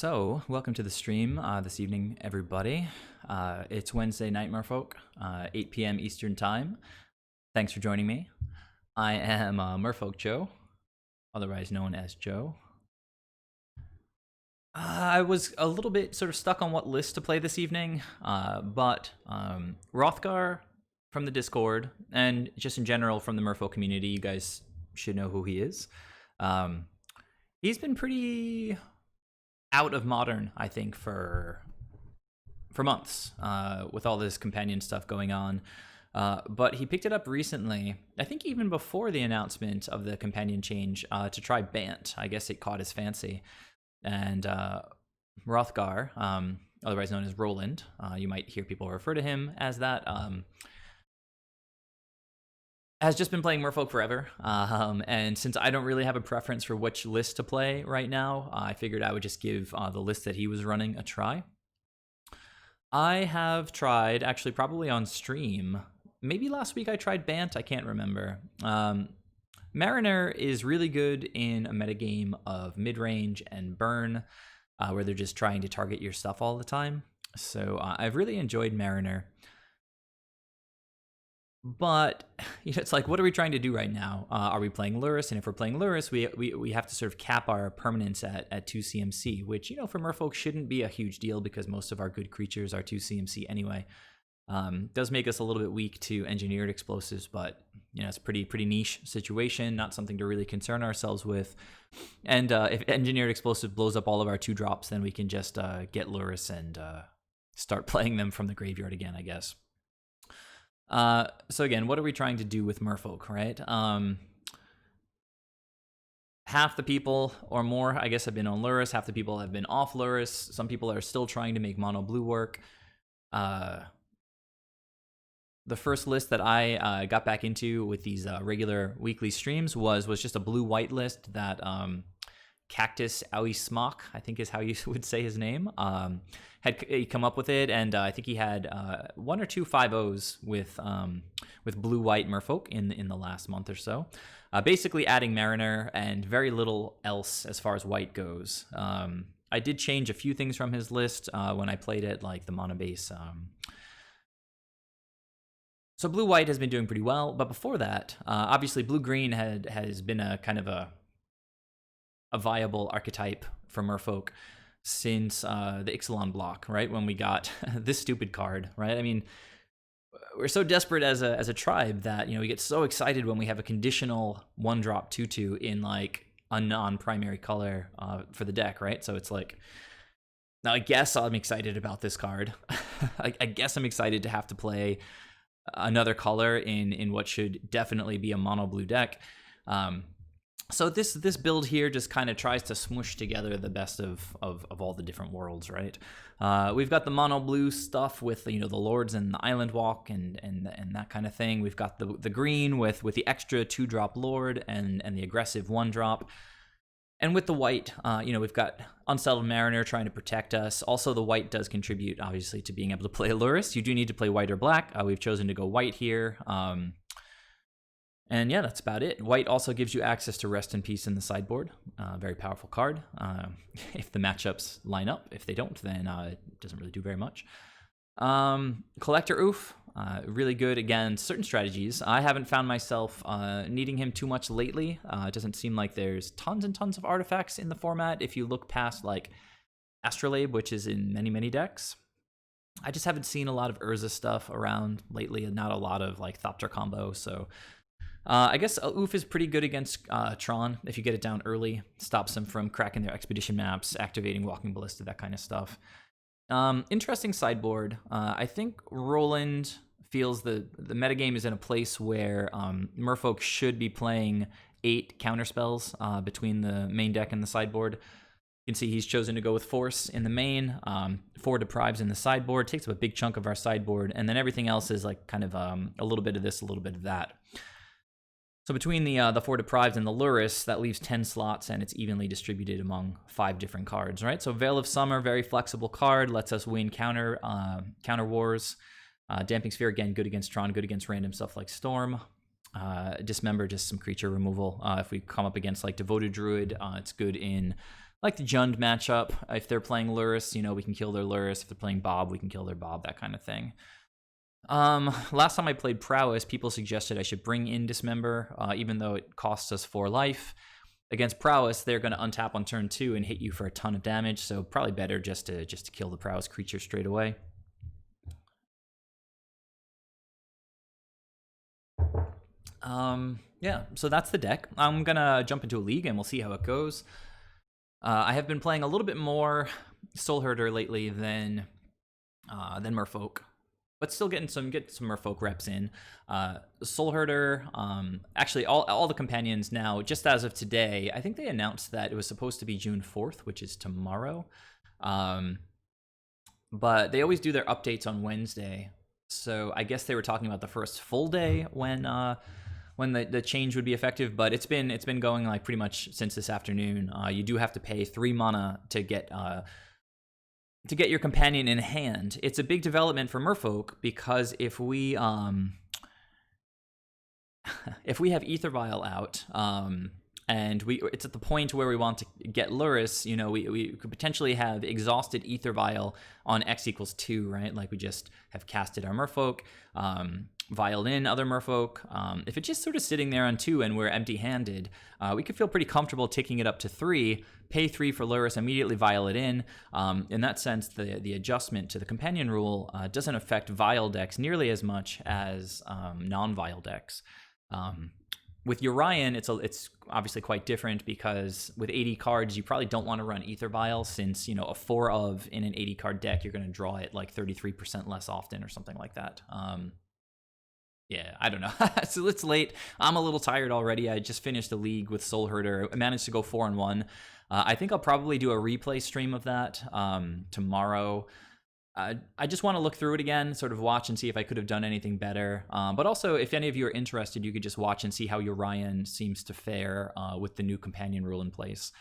So, welcome to the stream this evening, everybody. It's Wednesday night, Merfolk, 8 p.m. Eastern Time. Thanks for joining me. I am Merfolk Joe, otherwise known as Joe. I was a little bit sort of stuck on what list to play this evening, but Rothgar from the Discord, and just in general from the Merfolk community, you guys should know who he is. He's been pretty out of modern, I think, for months with all this companion stuff going on. But he picked it up recently, I think even before the announcement of the companion change, to try Bant. I guess it caught his fancy. And Rothgar, otherwise known as Roland, you might hear people refer to him as that, has just been playing Merfolk forever, and since I don't really have a preference for which list to play right now, I figured I would just give the list that he was running a try. I have tried, actually probably on stream, maybe last week I tried Bant, I can't remember. Mariner is really good in a metagame of mid-range and burn, where they're just trying to target your stuff all the time. So I've really enjoyed Mariner. But it's like, what are we trying to do right now? Are we playing Lurrus? And if we're playing Lurrus, we have to sort of cap our permanence at 2 CMC, which, for Merfolk shouldn't be a huge deal because most of our good creatures are 2 CMC anyway. Does make us a little bit weak to engineered explosives, but it's a pretty niche situation, not something to really concern ourselves with. And if engineered explosive blows up all of our 2-drops, then we can just get Lurrus and start playing them from the graveyard again, I guess. So again, what are we trying to do with Merfolk, right? Half the people or more, I guess, have been on Lurrus. Half the people have been off Lurrus. Some people are still trying to make mono blue work. The first list that I got back into with these regular weekly streams was just a blue-white list that Cactus Owie Smock, I think is how you would say his name, had come up with it, and I think he had 1 or 2 5-0s with blue-white Merfolk in the last month or so. Basically adding Mariner and very little else as far as white goes. I did change a few things from his list when I played it, like the mono base. So blue-white has been doing pretty well, but before that, obviously blue-green has been a kind of a viable archetype for Merfolk since the Ixalan block, right? When we got this stupid card, right? I mean, we're so desperate as a tribe that we get so excited when we have a conditional 1-drop 2/2 in like a non-primary color for the deck, right? So it's like, now I guess I'm excited about this card. I guess I'm excited to have to play another color in what should definitely be a mono blue deck. So this build here just kind of tries to smoosh together the best of all the different worlds, right? We've got the mono blue stuff with the lords and the island walk and that kind of thing. We've got the green with the extra 2-drop lord and the aggressive 1-drop. And with the white, we've got Unsettled Mariner trying to protect us. Also, the white does contribute, obviously, to being able to play Lurrus. You do need to play white or black. We've chosen to go white here. And yeah, that's about it. White also gives you access to Rest in Peace in the sideboard. Very powerful card. If the matchups line up. If they don't, then it doesn't really do very much. Collector Oof, really good against certain strategies. I haven't found myself needing him too much lately. It doesn't seem like there's tons and tons of artifacts in the format if you look past like Astrolabe, which is in many decks. I just haven't seen a lot of Urza stuff around lately and not a lot of like Thopter combo, so I guess Oof is pretty good against Tron. If you get it down early, stops them from cracking their expedition maps, activating Walking Ballista, that kind of stuff. Interesting sideboard. I think Roland feels the metagame is in a place where Merfolk should be playing 8 counterspells between the main deck and the sideboard. You can see he's chosen to go with Force in the main, 4 Deprives in the sideboard, takes up a big chunk of our sideboard, and then everything else is like kind of a little bit of this, a little bit of that. So between the 4 Deprived and the Lurrus, that leaves 10 slots, and it's evenly distributed among 5 different cards, right? So Veil of Summer, very flexible card, lets us win counter wars. Damping Sphere, again, good against Tron, good against random stuff like Storm. Dismember, just some creature removal. If we come up against like Devoted Druid, it's good in like the Jund matchup. If they're playing Lurrus, we can kill their Lurrus. If they're playing Bob, we can kill their Bob, that kind of thing. Last time I played Prowess, people suggested I should bring in Dismember, even though it costs us 4 life. Against Prowess, they're going to untap on turn 2 and hit you for a ton of damage, so probably better just to kill the Prowess creature straight away. Yeah, so that's the deck. I'm gonna jump into a league and we'll see how it goes. I have been playing a little bit more Soul Herder lately than Merfolk, but still getting some Merfolk reps in. Soul Herder, actually all the companions now, just as of today, I think they announced that it was supposed to be June 4th, which is tomorrow. But they always do their updates on Wednesday. So I guess they were talking about the first full day when the change would be effective, but it's been going like pretty much since this afternoon. You do have to pay 3 mana to get your companion in hand. It's a big development for Merfolk because if we have Ether Vial out, and it's at the point where we want to get Lurrus, we could potentially have exhausted Ether Vial on X equals 2, right? Like we just have casted our Merfolk, vialed in other Merfolk. If it's just sort of sitting there on 2 and we're empty-handed, we could feel pretty comfortable taking it up to 3, pay 3 for Lurrus, immediately vial it in. In that sense, the adjustment to the companion rule doesn't affect vial decks nearly as much as non-vial decks. With Urian, it's obviously quite different because with 80 cards, you probably don't want to run Ether Vial since, a 4 of in an 80 card deck, you're going to draw it like 33% less often or something like that. Yeah, I don't know. So it's late. I'm a little tired already. I just finished a league with Soul Herder. I managed to go 4-1. I think I'll probably do a replay stream of that tomorrow. I just want to look through it again, sort of watch and see if I could have done anything better. But also, if any of you are interested, you could just watch and see how Urian seems to fare with the new companion rule in place.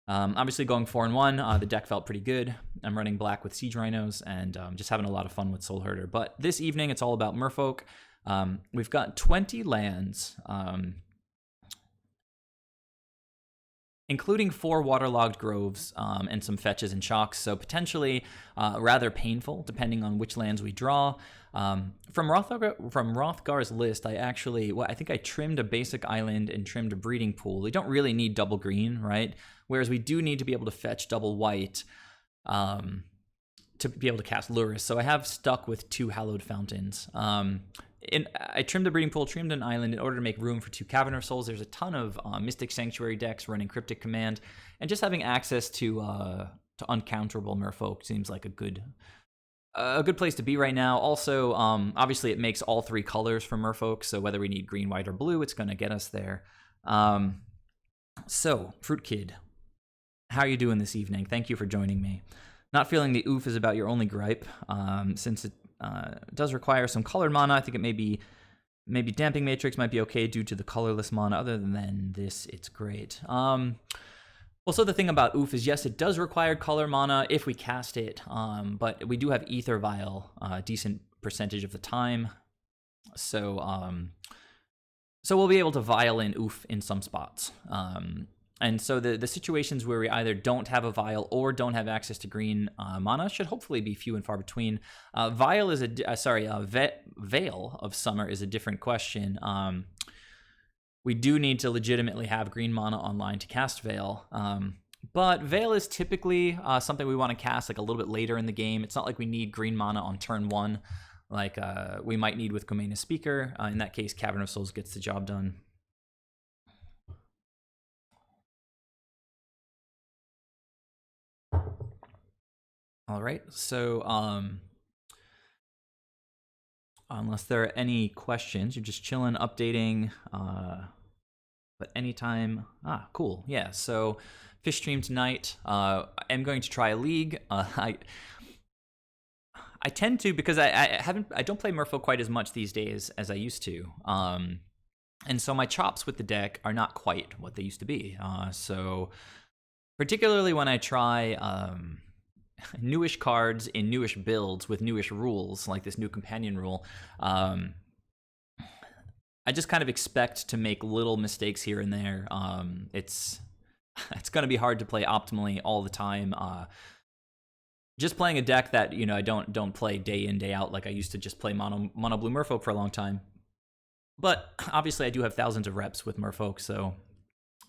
Obviously, going 4-1, the deck felt pretty good. I'm running black with Siege Rhinos and just having a lot of fun with Soul Herder. But this evening, it's all about Merfolk. We've got 20 lands, including 4 waterlogged groves and some fetches and shocks, so potentially rather painful depending on which lands we draw. From Rothgar's list, I think I trimmed a basic island and trimmed a breeding pool. We don't really need double green, right? Whereas we do need to be able to fetch double white to be able to cast Lurrus. So I have stuck with 2 Hallowed Fountains. I trimmed the breeding pool, trimmed an island in order to make room for 2 Cavern of Souls. There's a ton of Mystic Sanctuary decks running Cryptic Command, and just having access to uncounterable Merfolk seems like a good place to be right now. Also, obviously, it makes all 3 colors for Merfolk, so whether we need green, white, or blue, it's going to get us there. So, Fruit Kid, how are you doing this evening? Thank you for joining me. Not feeling the oof is about your only gripe, since it does require some colored mana. I think it maybe Damping Matrix might be okay due to the colorless mana. Other than this, it's great. Also, the thing about oof is, yes, it does require color mana if we cast it, but we do have Ether Vial a decent percentage of the time. So we'll be able to vial in oof in some spots. And so the situations where we either don't have a vial or don't have access to green mana should hopefully be few and far between. Veil of Summer is a different question. We do need to legitimately have green mana online to cast Veil. But Veil is typically something we want to cast like a little bit later in the game. It's not like we need green mana on turn 1, like we might need with Gomena's Speaker. In that case, Cavern of Souls gets the job done. All right, so unless there are any questions, you're just chilling, updating, but anytime. Cool, yeah, so fish stream tonight. I'm going to try a league. I tend to, because I don't play Merfolk quite as much these days as I used to. And so my chops with the deck are not quite what they used to be. So particularly when I try newish cards in newish builds with newish rules, like this new companion rule, I just kind of expect to make little mistakes here and there. it's going to be hard to play optimally all the time. Just playing a deck that I don't play day in day out like I used to just play mono blue Merfolk for a long time. But obviously I do have thousands of reps with Merfolk, so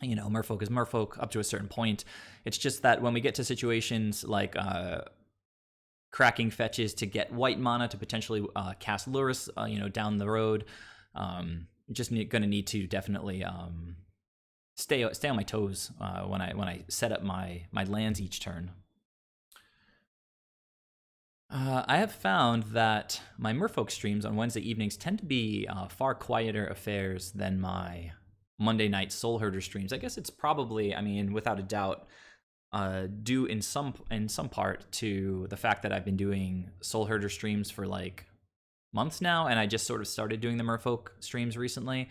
Merfolk is Merfolk up to a certain point. It's just that when we get to situations like cracking fetches to get white mana to potentially cast Lurrus, down the road, just going to need to definitely stay on my toes when I set up my lands each turn. I have found that my Merfolk streams on Wednesday evenings tend to be far quieter affairs than my Monday night Soul Herder streams. I guess it's probably, without a doubt, due in some part to the fact that I've been doing Soul Herder streams for like months now, and I just sort of started doing the Merfolk streams recently.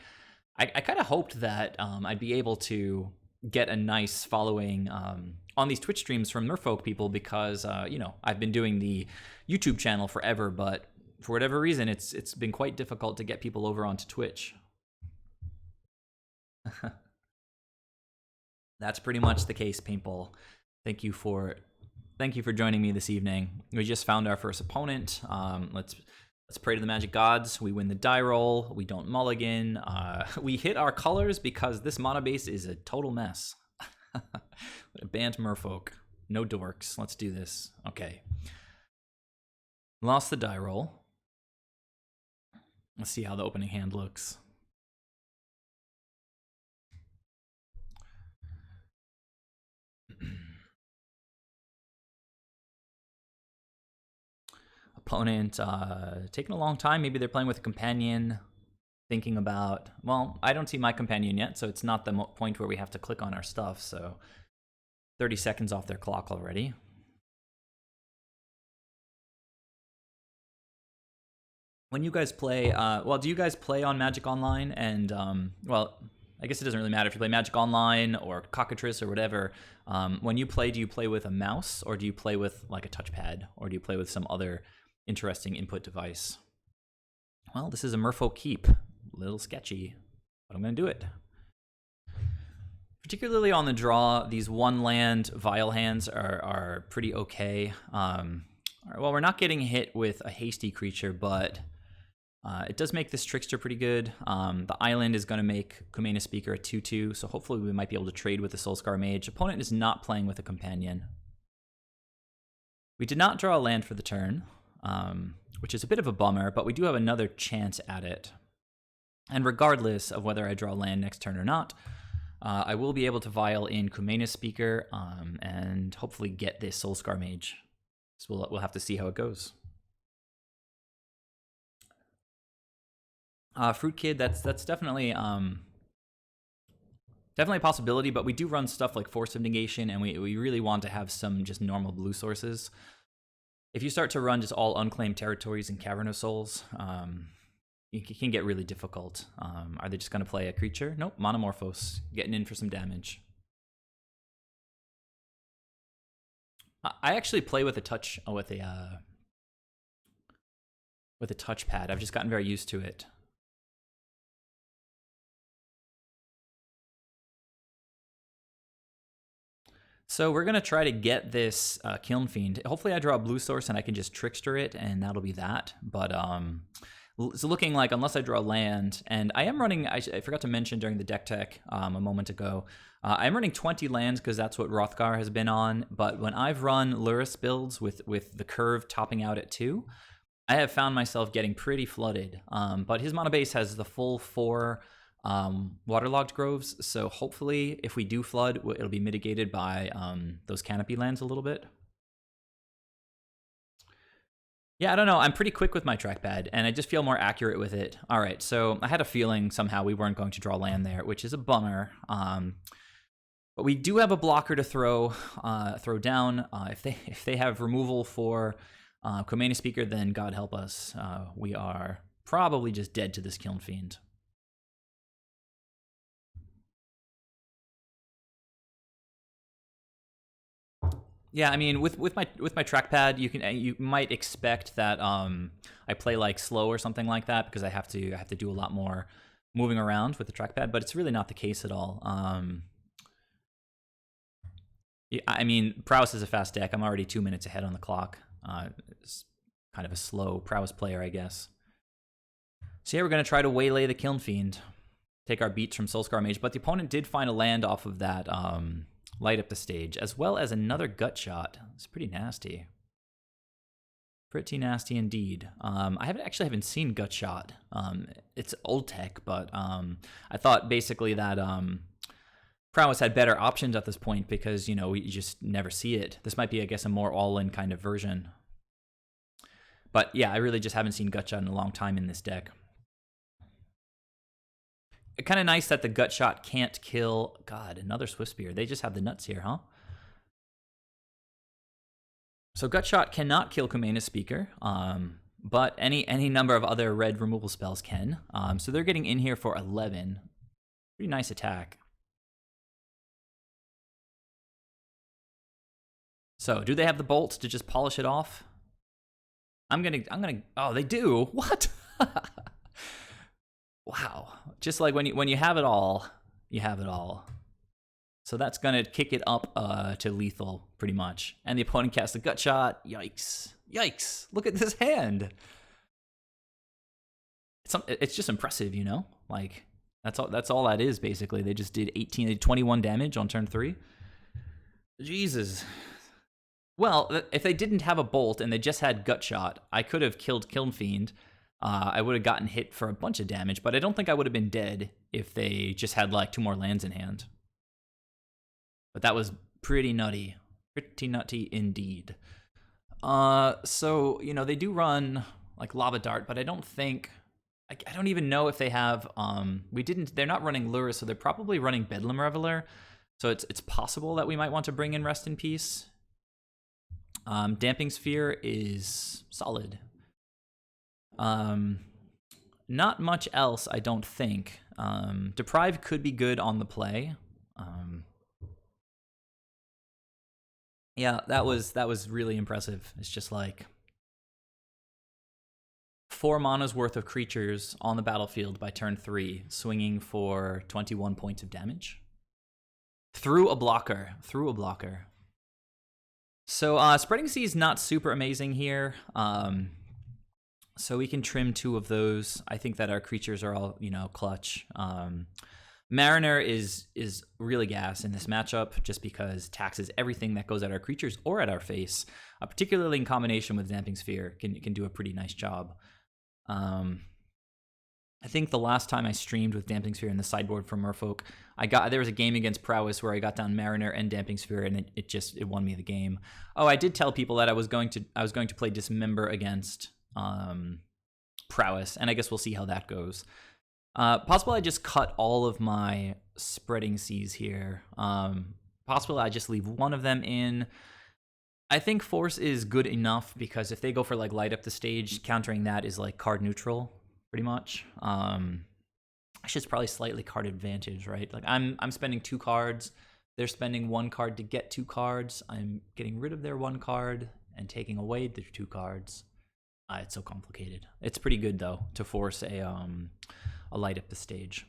I kind of hoped that I'd be able to get a nice following on these Twitch streams from Merfolk people because I've been doing the YouTube channel forever, but for whatever reason it's been quite difficult to get people over onto Twitch. That's pretty much the case, Paintball. Thank you for joining me this evening. We just found our first opponent. Let's pray to the magic gods. We win the die roll. We don't mulligan. We hit our colors because this mana base is a total mess. Banned Merfolk. No dorks. Let's do this. Okay. Lost the die roll. Let's see how the opening hand looks. Opponent taking a long time. Maybe they're playing with a companion, thinking about, well, I don't see my companion yet, so it's not the point where we have to click on our stuff, so 30 seconds off their clock already. When you guys play, do you guys play on Magic Online? And, I guess it doesn't really matter if you play Magic Online or Cockatrice or whatever. When you play, do you play with a mouse, or do you play with like a touchpad, or do you play with some other interesting input device? Well, this is a Merfolk keep. A little sketchy, but I'm going to do it. Particularly on the draw, these one land Vile hands are pretty okay. Well, we're not getting hit with a hasty creature, but it does make this Trickster pretty good. The island is going to make Kumena Speaker a 2/2, so hopefully we might be able to trade with the Soulscar Mage. Opponent is not playing with a companion. We did not draw a land for the turn, which is a bit of a bummer, but we do have another chance at it. And regardless of whether I draw land next turn or not, I will be able to Vile in Kumena Speaker and hopefully get this Soulscar Mage. So we'll have to see how it goes. Fruit Kid, that's definitely definitely a possibility, but we do run stuff like Force of Negation, and we really want to have some just normal blue sources. If you start to run just all unclaimed territories and Cavern of Souls, it can get really difficult. Are they just going to play a creature? Nope, Monomorphos, getting in for some damage. I actually play with a touchpad. I've just gotten very used to it. So we're gonna try to get this Kiln Fiend. Hopefully I draw a blue source and I can just Trickster it, and that'll be that. But it's looking like, unless I draw land, and I am running, I forgot to mention during the deck tech a moment ago, I'm running 20 lands because that's what Hrothgar has been on, but when I've run Lurrus builds with the curve topping out at 2, I have found myself getting pretty flooded. But his mana base has the full 4 waterlogged groves, so hopefully if we do flood, it'll be mitigated by those canopy lands a little bit. Yeah, I don't know. I'm pretty quick with my trackpad, and I just feel more accurate with it. All right, so I had a feeling somehow we weren't going to draw land there, which is a bummer. But we do have a blocker to throw down. If they have removal for Kumena Speaker, then God help us. We are probably just dead to this Kiln Fiend. Yeah, I mean, with my trackpad, you might expect that I play like slow or something like that because I have to do a lot more moving around with the trackpad, but it's really not the case at all. I mean, Prowess is a fast deck. I'm already 2 minutes ahead on the clock. It's kind of a slow Prowess player, I guess. So yeah, we're going to try to waylay the Kiln Fiend. Take our beats from Soulscar Mage, but the opponent did find a land off of that light up the stage, as well as another gut shot. It's pretty nasty. Pretty nasty indeed. I haven't seen gut shot. It's old tech, but I thought basically that Prowess had better options at this point because, you know, you just never see it. This might be, I guess, a more all-in kind of version. But yeah, I really just haven't seen gut shot in a long time in this deck. Kind of nice that the gut shot can't kill. God, another Swift Spear. They just have the nuts here, huh? So gut shot cannot kill Kumena's Speaker, but any number of other red removal spells can. So they're getting in here for 11. Pretty nice attack. So do they have the bolt to just polish it off? I'm gonna. Oh, they do. What? Wow. Just like when you have it all, you have it all. So that's going to kick it up to lethal, pretty much. And the opponent casts a gut shot. Yikes. Yikes. Look at this hand. It's just impressive, you know? Like, that's all that is, basically. They just did 21 damage on turn 3. Jesus. Well, if they didn't have a bolt and they just had gut shot, I could have killed Kiln Fiend. I would have gotten hit for a bunch of damage, but I don't think I would have been dead if they just had like 2 more lands in hand. But that was pretty nutty. Pretty nutty indeed. So, you know, they do run like Lava Dart, but I don't think... I don't even know if they have... They're not running Lure, so they're probably running Bedlam Reveler. So it's possible that we might want to bring in Rest in Peace. Damping Sphere is solid. Not much else, I don't think. Deprive could be good on the play. Yeah, that was really impressive. It's just like 4 mana's worth of creatures on the battlefield by turn 3, swinging for 21 points of damage. Through a blocker. So Spreading Sea is not super amazing here. So we can trim 2 of those. I think that our creatures are all, you know, clutch. Mariner is really gas in this matchup just because taxes everything that goes at our creatures or at our face, particularly in combination with Damping Sphere, can do a pretty nice job. I think the last time I streamed with Damping Sphere in the sideboard for Merfolk, there was a game against Prowess where I got down Mariner and Damping Sphere, and it won me the game. Oh, I did tell people that I was going to play Dismember against Prowess, and I guess we'll see how that goes. Possible I just cut all of my Spreading Seas here. Possible I just leave one of them in. I think Force is good enough because if they go for like light up the stage, countering that is like card neutral, pretty much. Actually, it's probably slightly card advantage, right? Like I'm spending 2 cards. They're spending 1 card to get 2 cards. I'm getting rid of their 1 card and taking away their 2 cards. It's so complicated. It's pretty good though to force a light up the stage.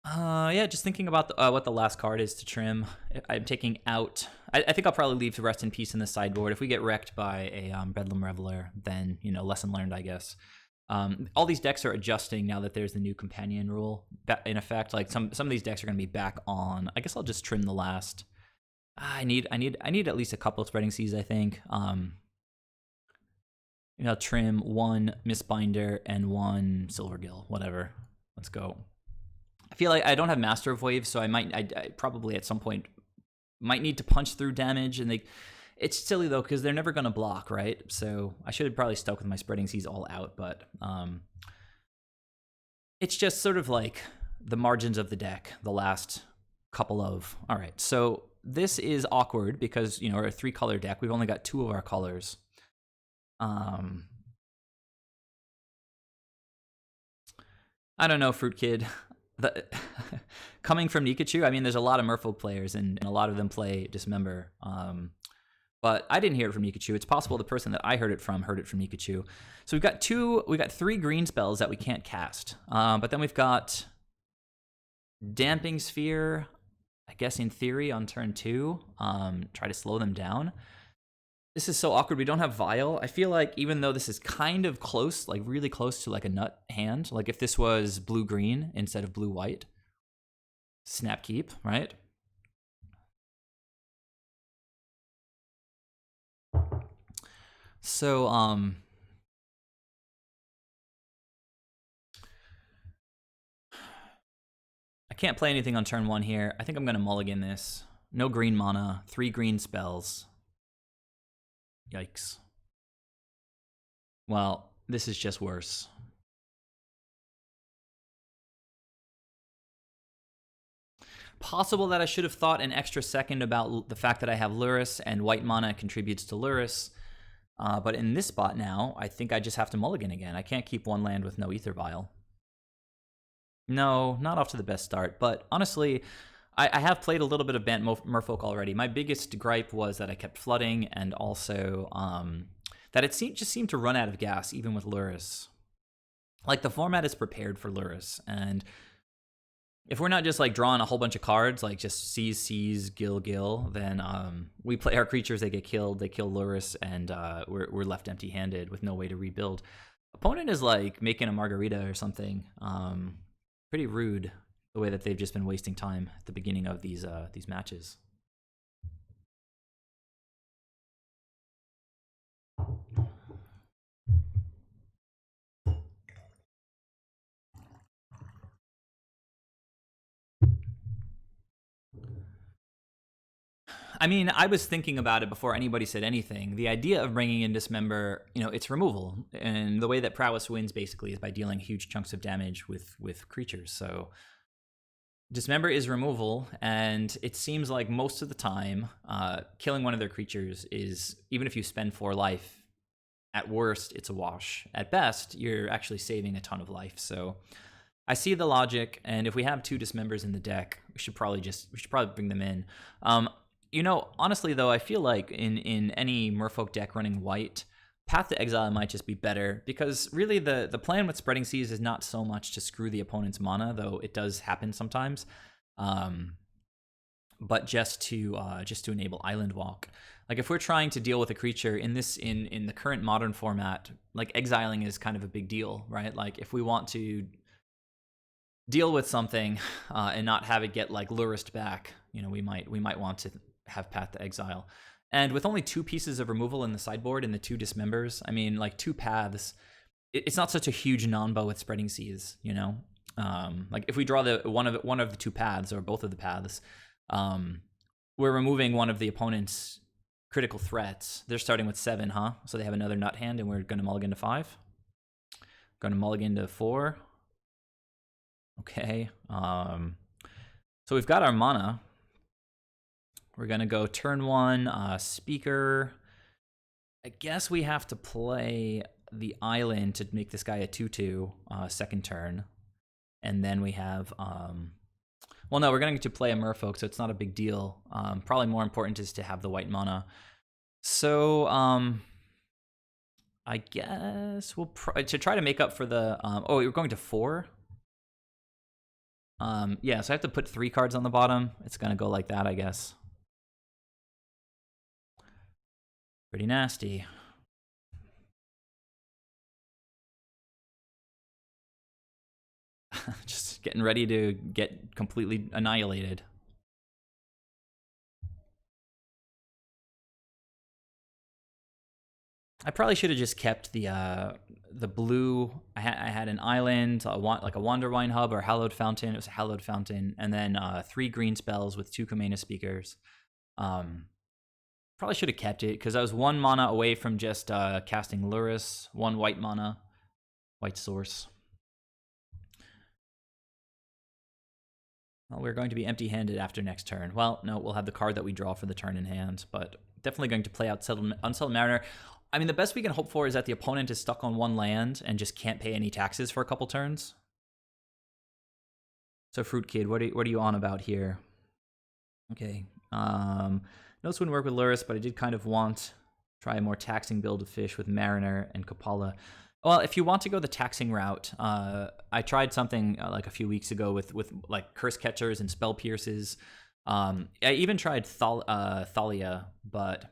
Yeah, just thinking about what the last card is to trim. I'm taking out... I think I'll probably leave the Rest in Peace in the sideboard. If we get wrecked by a Bedlam Reveler, then, you know, lesson learned, I guess. All these decks are adjusting now that there's the new Companion rule in effect. Like, some of these decks are going to be back on. I guess I'll just trim the last... I need at least a couple of Spreading Seas, I think. You know, trim 1 Mistbinder and 1 Silvergill, whatever. Let's go. I feel like I don't have Master of Waves, so I probably at some point might need to punch through damage, and it's silly though because they're never going to block, right? So I should have probably stuck with my Spreading Seas all out, but it's just sort of like the margins of the deck, the last couple of... All right, so this is awkward because, you know, we're a 3-color deck. We've only got 2 of our colors. I don't know, Fruit Kid. Coming from Nikachu, I mean, there's a lot of Merfolk players, and a lot of them play Dismember. But I didn't hear it from Nikachu. It's possible the person that I heard it from Nikachu. So we've got 3 green spells that we can't cast. But then we've got Damping Sphere. I guess in theory on turn 2, try to slow them down. This is so awkward. We don't have Vial. I feel like even though this is kind of close, like really close to like a nut hand, like if this was blue-green instead of blue-white, snap keep, right? So, I can't play anything on turn 1 here. I think I'm going to mulligan this. No green mana, 3 green spells. Yikes. Well, this is just worse. Possible that I should have thought an extra second about the fact that I have Lurrus and white mana contributes to Lurrus. But in this spot now, I think I just have to mulligan again. I can't keep one land with no Ether Vial. No, not off to the best start. But honestly, I have played a little bit of Bant Merfolk already. My biggest gripe was that I kept flooding, and also that it just seemed to run out of gas, even with Lurrus. Like, the format is prepared for Lurrus, and if we're not just like drawing a whole bunch of cards, like just seize, gill, then we play our creatures, they get killed, they kill Lurrus, and we're left empty-handed with no way to rebuild. Opponent is like making a margarita or something. Pretty rude the way that they've just been wasting time at the beginning of these matches. I mean, I was thinking about it before anybody said anything. The idea of bringing in Dismember, it's removal. And the way that Prowess wins, basically, is by dealing huge chunks of damage with creatures. So Dismember is removal, and it seems like most of the time, killing one of their creatures is, even if you spend 4 life, at worst, it's a wash. At best, you're actually saving a ton of life. So I see the logic, and if we have 2 Dismembers in the deck, we should probably bring them in. Honestly, though, I feel like in any Merfolk deck running white, Path to Exile might just be better, because really the plan with Spreading Seas is not so much to screw the opponent's mana, though it does happen sometimes, but just to enable Island Walk. Like, if we're trying to deal with a creature in the current modern format, like, exiling is kind of a big deal, right? Like, if we want to deal with something and not have it get like Lurrused back, we might want to have Path to Exile. And with only 2 pieces of removal in the sideboard and the 2 Dismembers, I mean, like, 2 paths, it's not such a huge non-bow with Spreading Seas, like, if we draw one of the 2 paths or both of the paths, we're removing one of the opponent's critical threats. They're starting with 7, huh? So they have another nut hand, and we're going to mulligan to 5. Going to mulligan to 4. Okay. So we've got our mana. We're going to go turn 1, Speaker. I guess we have to play the island to make this guy a 2/2 second turn. And then we have... well, no, we're going to play a Merfolk, so it's not a big deal. Probably more important is to have the white mana. So, I guess we'll... to try to make up for the... we're going to 4? Yeah, so I have to put 3 cards on the bottom. It's going to go like that, I guess. Pretty nasty. Just getting ready to get completely annihilated. I probably should have just kept the blue. I had an island, like a Wanderwine Hub or Hallowed Fountain. It was a Hallowed Fountain, and then 3 green spells with 2 Kumena Speakers. Probably should have kept it, because I was 1 mana away from just casting Lurrus, 1 white mana, white source. Well, we're going to be empty-handed after next turn. Well, no, we'll have the card that we draw for the turn in hand, but definitely going to play out Unsettled Mariner. I mean, the best we can hope for is that the opponent is stuck on 1 land and just can't pay any taxes for a couple turns. So, Fruit Kid, what are you on about here? Okay. Notes wouldn't work with Lurrus, but I did kind of try a more taxing build of fish with Mariner and Kapala. Well, if you want to go the taxing route, I tried something like a few weeks ago with like Curse Catchers and Spell Pierces. I even tried Thalia, but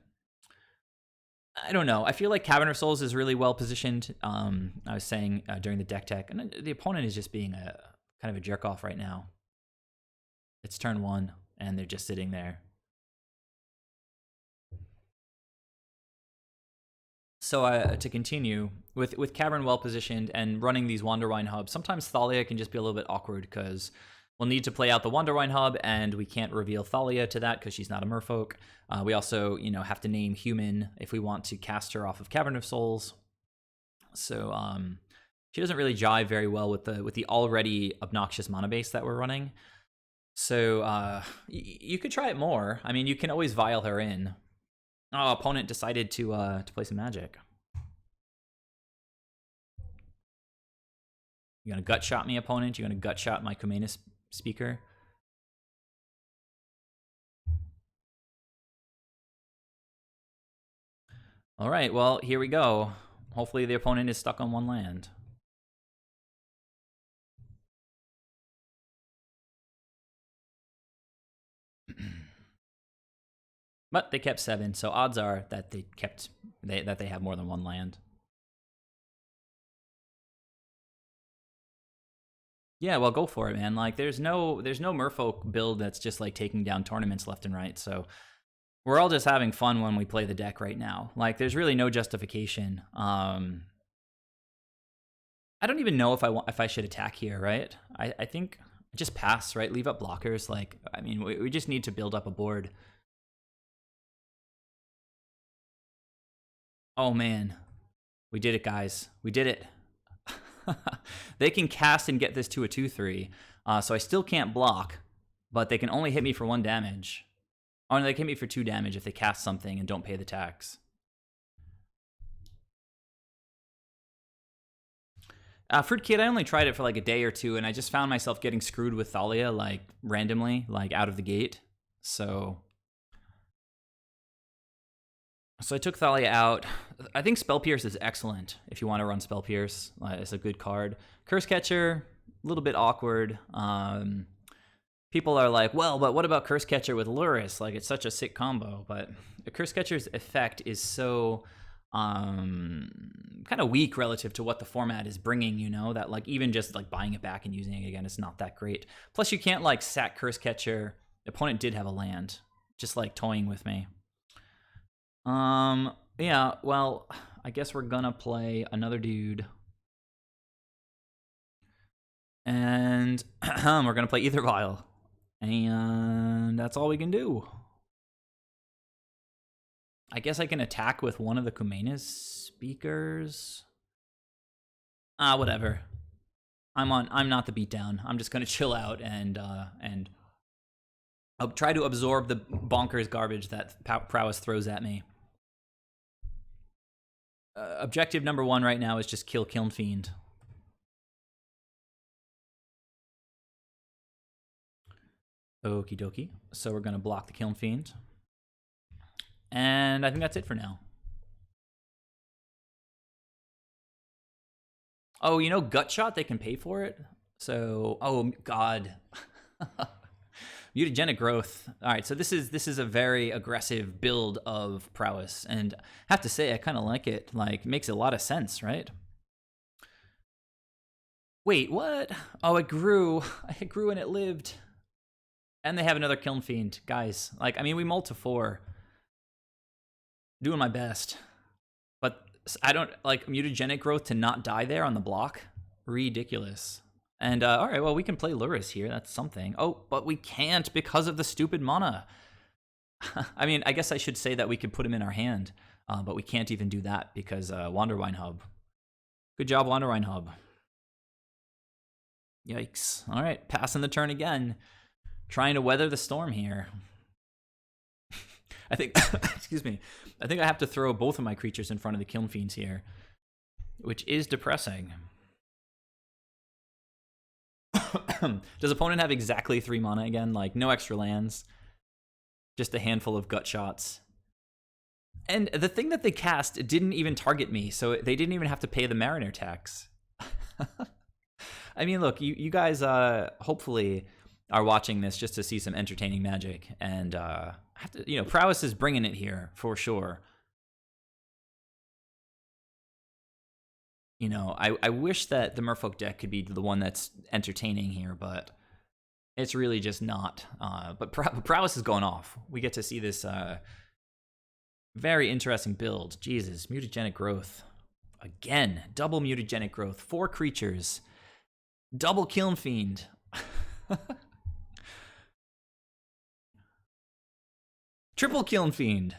I don't know. I feel like Cavern of Souls is really well positioned. I was saying during the deck tech, and the opponent is just being a kind of a jerk off right now. It's turn 1, and they're just sitting there. So to continue, with Cavern well positioned and running these Wanderwine hubs, sometimes Thalia can just be a little bit awkward because we'll need to play out the Wanderwine hub, and we can't reveal Thalia to that because she's not a Merfolk. We also, have to name human if we want to cast her off of Cavern of Souls. So she doesn't really jive very well with the already obnoxious mana base that we're running. So you could try it more. I mean, you can always vial her in. Oh, opponent decided to play some magic. You gonna gut shot me, opponent? You gonna gut shot my Kumenis speaker? All right, well, here we go. Hopefully the opponent is stuck on one land. But they kept 7, so odds are that they have more than one land. Yeah, well, go for it, man. Like, there's no Merfolk build that's just like taking down tournaments left and right. So we're all just having fun when we play the deck right now. Like, there's really no justification. I don't even know if I should attack here, right? I think just pass, right? Leave up blockers. Like, I mean, we just need to build up a board. Oh, man. We did it, guys. We did it. They can cast and get this to a 2/3. So I still can't block, but they can only hit me for 1 damage. Oh, no, they can hit me for 2 damage if they cast something and don't pay the tax. Fruit Kid, I only tried it for like a day or 2, and I just found myself getting screwed with Thalia, like, randomly, like, out of the gate. So I took Thalia out. I think Spell Pierce is excellent if you want to run Spell Pierce. It's a good card. Curse Catcher, a little bit awkward. People are like, well, but what about Curse Catcher with Luris? Like, it's such a sick combo. But the Curse Catcher's effect is so kind of weak relative to what the format is bringing, that like even just like buying it back and using it again is not that great. Plus, you can't like sack Curse Catcher. The opponent did have a land, just like toying with me. Yeah, well, I guess we're gonna play another dude. And we're gonna play Ether Vial. And that's all we can do. I guess I can attack with one of the Kumenis speakers. Whatever. I'm not the beatdown. I'm just gonna chill out and I'll try to absorb the bonkers garbage that Prowess throws at me. Objective number 1 right now is just kill Kiln Fiend. Okie dokie. So we're going to block the Kiln Fiend. And I think that's it for now. Oh, Gut Shot, they can pay for it? So, oh, God. Mutagenic Growth. All right, so this is a very aggressive build of Prowess, and I have to say I kind of like it. Like, it makes a lot of sense, right? Wait, what? Oh, it grew. It grew and it lived. And they have another Kiln Fiend, guys. Like, I mean, we mulled to 4. Doing my best, but I don't like Mutagenic Growth to not die there on the block. Ridiculous. And, all right, well, we can play Luris here. That's something. Oh, but we can't because of the stupid mana. I mean, I guess I should say that we could put him in our hand, but we can't even do that because Wanderwine Hub. Good job, Wanderwine Hub. Yikes. All right, passing the turn again. Trying to weather the storm here. I think, excuse me, I think I have to throw both of my creatures in front of the Kiln Fiends here, which is depressing. Does opponent have exactly 3 mana again? Like, no extra lands. Just a handful of gut shots. And the thing that they cast didn't even target me, so they didn't even have to pay the Mariner tax. I mean, look, you guys, hopefully, are watching this just to see some entertaining magic. And I have to, Prowess is bringing it here for sure. I wish that the Merfolk deck could be the one that's entertaining here, but it's really just not. But Prowess is going off. We get to see this very interesting build. Jesus, mutagenic growth. Again, double mutagenic growth. 4 creatures. Double Kiln Fiend. Triple Kiln Fiend.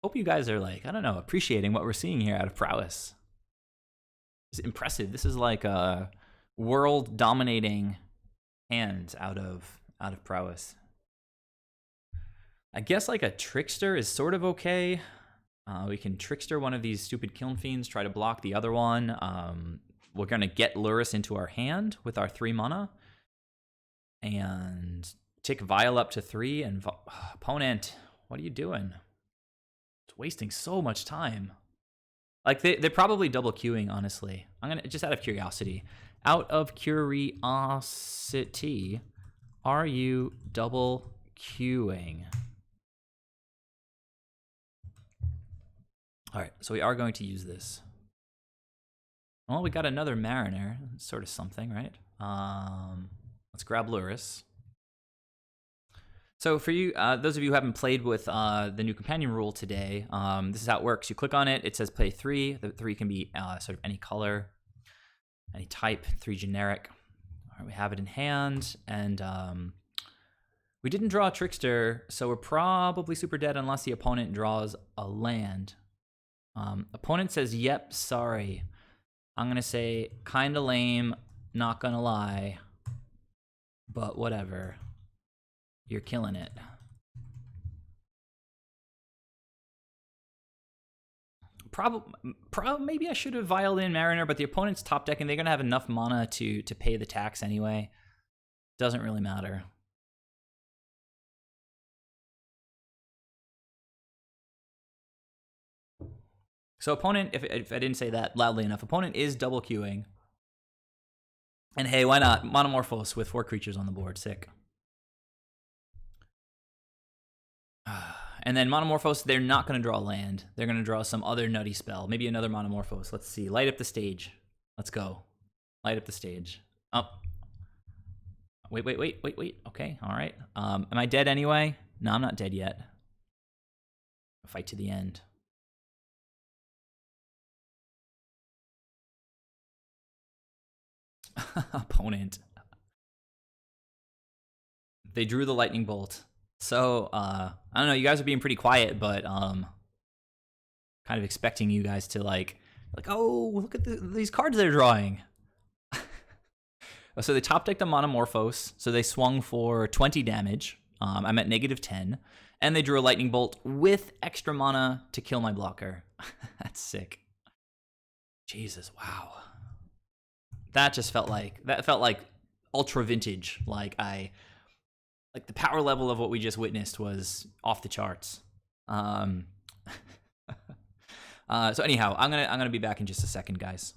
Hope you guys are like, I don't know, appreciating what we're seeing here out of Prowess. It's impressive. This is like a world dominating hands out of Prowess. I guess like a Trickster is sort of okay. We can Trickster one of these stupid Kiln Fiends, try to block the other one. We're going to get Lurrus into our hand with our 3 mana. And tick Vial up to 3. And opponent, what are you doing? It's wasting so much time. Like, they're probably double queuing, honestly. I'm going to, just out of curiosity. Out of curiosity, are you double queuing? All right, so we are going to use this. Well, we got another Mariner. Sort of something, right? Let's grab Lurrus. So for you, those of you who haven't played with the new companion rule today, this is how it works. You click on it. It says play 3. The 3 can be sort of any color, any type, 3 generic. All right, we have it in hand, and we didn't draw a Trickster, so we're probably super dead unless the opponent draws a land. Opponent says, yep, sorry. I'm going to say, kind of lame, not going to lie, but whatever. You're killing it. Maybe I should have vialed in Mariner, but the opponent's top deck, and they're going to have enough mana to pay the tax anyway. Doesn't really matter. So opponent, if I didn't say that loudly enough, opponent is double queuing. And hey, why not? Monomorphos with 4 creatures on the board. Sick. And then Monomorphos, they're not going to draw land. They're going to draw some other nutty spell. Maybe another Monomorphos. Let's see. Light up the stage. Let's go. Light up the stage. Oh. Wait. Okay, all right. Am I dead anyway? No, I'm not dead yet. Fight to the end. Opponent. They drew the lightning bolt. So, I don't know, you guys are being pretty quiet, but kind of expecting you guys to like, oh, look at these cards they're drawing. So they top decked a Monomorphos, so they swung for 20 damage. I'm at -10, and they drew a lightning bolt with extra mana to kill my blocker. That's sick. Jesus, wow. That just felt like ultra vintage. Like the power level of what we just witnessed was off the charts. So anyhow, I'm gonna be back in just a second, guys.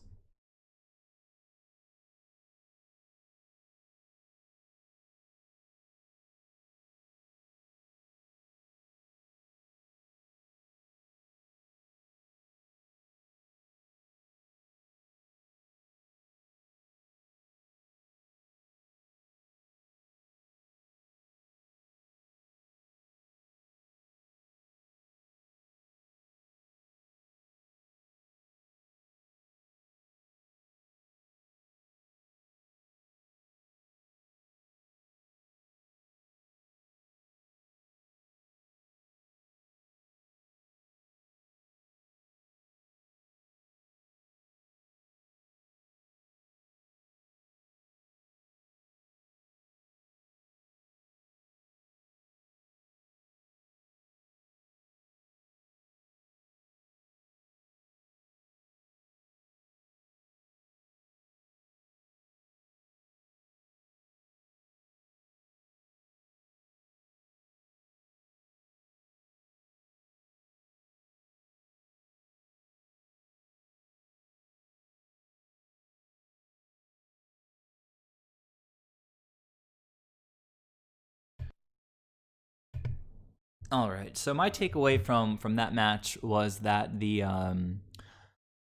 All right. So my takeaway from that match was that the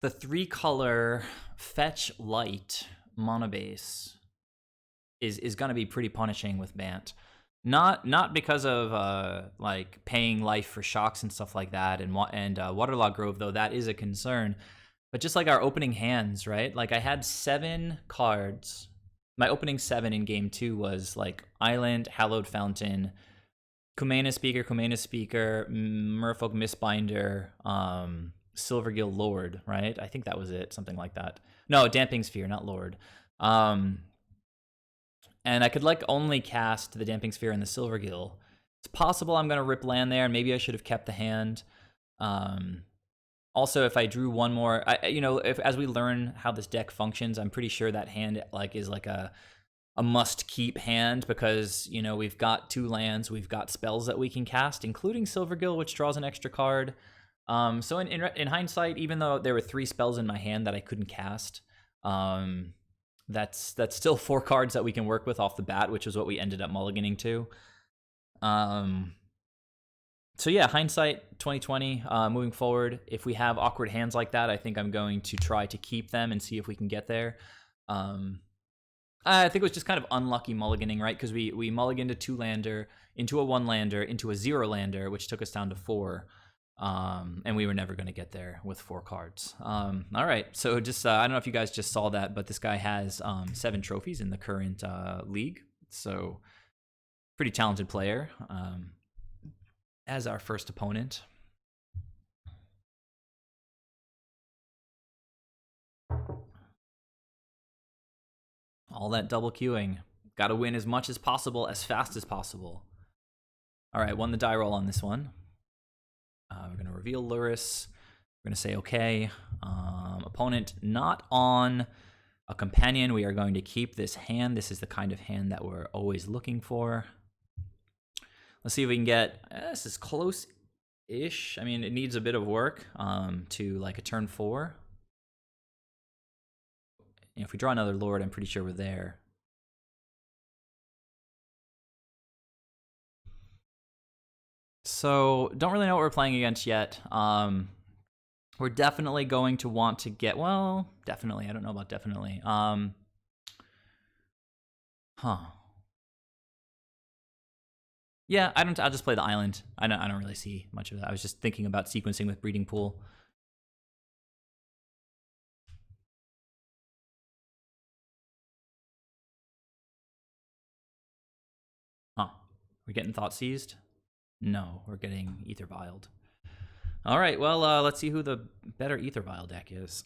3-color fetch light mono base is going to be pretty punishing with Bant. Not because of like paying life for shocks and stuff like that, and Waterlogged Grove, though that is a concern. But just like our opening hands, right? Like I had 7 cards. My opening 7 in game 2 was like Island, Hallowed Fountain, Kumena Speaker, Merfolk Mistbinder, Silvergill Lord, right? I think that was it, something like that. No, Damping Sphere, not Lord. And I could like only cast the Damping Sphere and the Silvergill. It's possible I'm going to rip land there, and maybe I should have kept the hand. Also, if I drew one more, if as we learn how this deck functions, I'm pretty sure that hand like is like a must keep hand, because we've got 2 lands, we've got spells that we can cast, including Silvergill, which draws an extra card. So in hindsight, even though there were 3 spells in my hand that I couldn't cast, that's still 4 cards that we can work with off the bat, which is what we ended up mulliganing to. So yeah, hindsight 2020. Moving forward, if we have awkward hands like that, I think I'm going to try to keep them and see if we can get there. I think it was just kind of unlucky mulliganing, right? Because we mulliganed a 2-lander into a 1-lander into a 0-lander, which took us down to 4. And we were never going to get there with 4 cards. All right, so just I don't know if you guys just saw that, but this guy has 7 trophies in the current league, so pretty talented player. As our first opponent, all that double queuing, got to win as much as possible, as fast as possible. All right, won the die roll on this one. We're going to reveal Luris. We're going to say okay. Opponent not on a companion. We are going to keep this hand. This is the kind of hand that we're always looking for. Let's see if we can get, this is close-ish. I mean, it needs a bit of work to like a turn 4. If we draw another Lord, I'm pretty sure we're there. So, don't really know what we're playing against yet. We're definitely going to want to get, well, definitely. I don't know about definitely. Yeah, I'll just play the island. I don't really see much of that. I was just thinking about sequencing with Breeding Pool. Huh. We're getting Thought Seized? No, we're getting Ether Vialed. All right, well, let's see who the better Ether Vial deck is.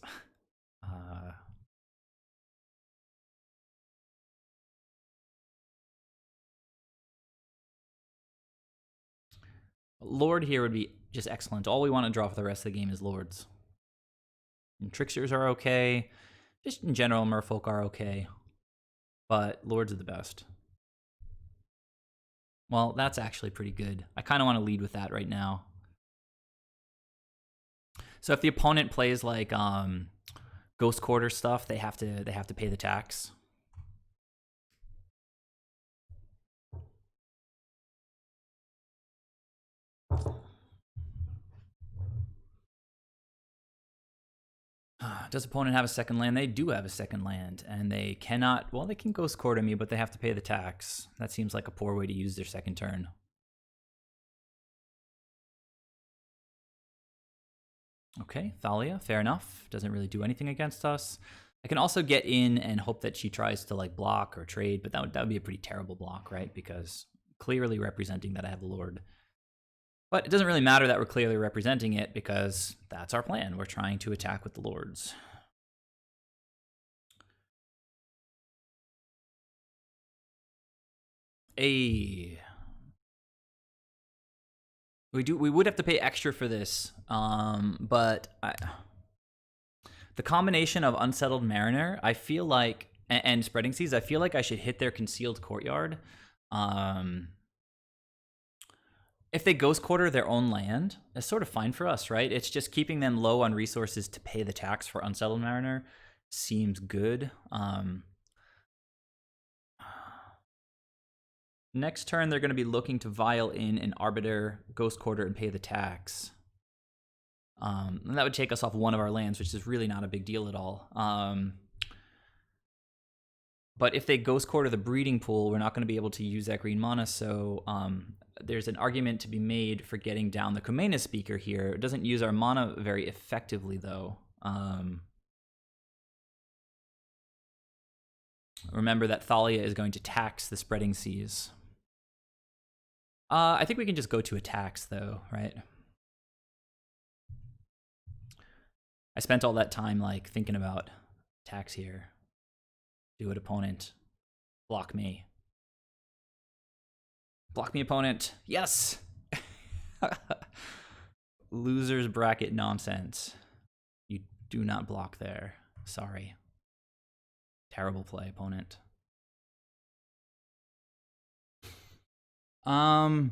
Lord here would be just excellent. All we want to draw for the rest of the game is Lords. And Tricksters are okay. Just in general, Merfolk are okay. But Lords are the best. Well, that's actually pretty good. I kind of want to lead with that right now. So if the opponent plays like Ghost Quarter stuff, they have to pay the tax. Does opponent have a second land? They do have a second land, and they cannot, well, they can Ghost Quarter me, but they have to pay the tax. That seems like a poor way to use their second turn. Okay, Thalia, fair enough. Doesn't really do anything against us. I can also get in and hope that she tries to like block or trade, but that would be a pretty terrible block, right? Because clearly representing that I have a Lord. But it doesn't really matter that we're clearly representing it, because that's our plan. We're trying to attack with the Lords. We would have to pay extra for this, but the combination of Unsettled Mariner, I feel like, and Spreading Seas, I feel like I should hit their Concealed Courtyard. If they Ghost Quarter their own land, it's sort of fine for us, right? It's just keeping them low on resources to pay the tax for Unsettled Mariner seems good. Next turn, they're going to be looking to vial in an Arbiter, Ghost Quarter, and pay the tax. And that would take us off one of our lands, which is really not a big deal at all. But if they Ghost Quarter the Breeding Pool, we're not going to be able to use that green mana, so there's an argument to be made for getting down the Kumena Speaker here. It doesn't use our mana very effectively, though. Remember that Thalia is going to tax the Spreading Seas. I think we can just go to a tax, though, right? I spent all that time, like, thinking about tax here. Do it, opponent. Block me. Block me, opponent. Yes! Loser's bracket nonsense. You do not block there. Sorry. Terrible play, opponent. I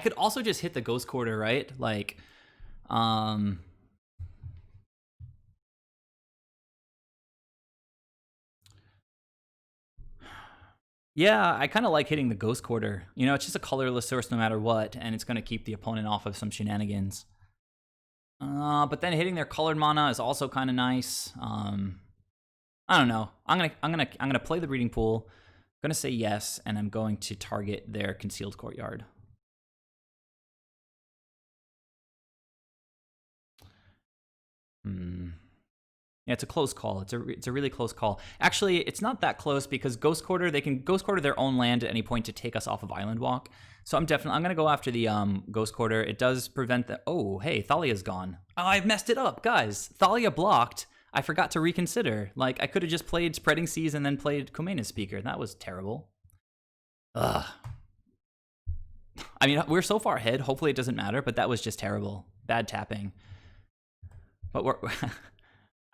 could also just hit the Ghost Quarter, right? Like, yeah, I kind of like hitting the Ghost Quarter. You know, it's just a colorless source no matter what, and it's going to keep the opponent off of some shenanigans. But then hitting their colored mana is also kind of nice. I don't know. I'm gonna play the Breeding Pool. I'm gonna say yes, and I'm going to target their Concealed Courtyard. Yeah, it's a close call. It's a really close call. Actually, it's not that close because Ghost Quarter, they can Ghost Quarter their own land at any point to take us off of Island Walk. So I'm gonna go after the Ghost Quarter. It does prevent the. Oh, hey, Thalia's gone. Oh, I messed it up, guys. Thalia blocked. I forgot to reconsider. Like, I could have just played Spreading Seas and then played Kumena's Speaker. That was terrible. Ugh. I mean, we're so far ahead. Hopefully it doesn't matter, but that was just terrible. Bad tapping. But we're...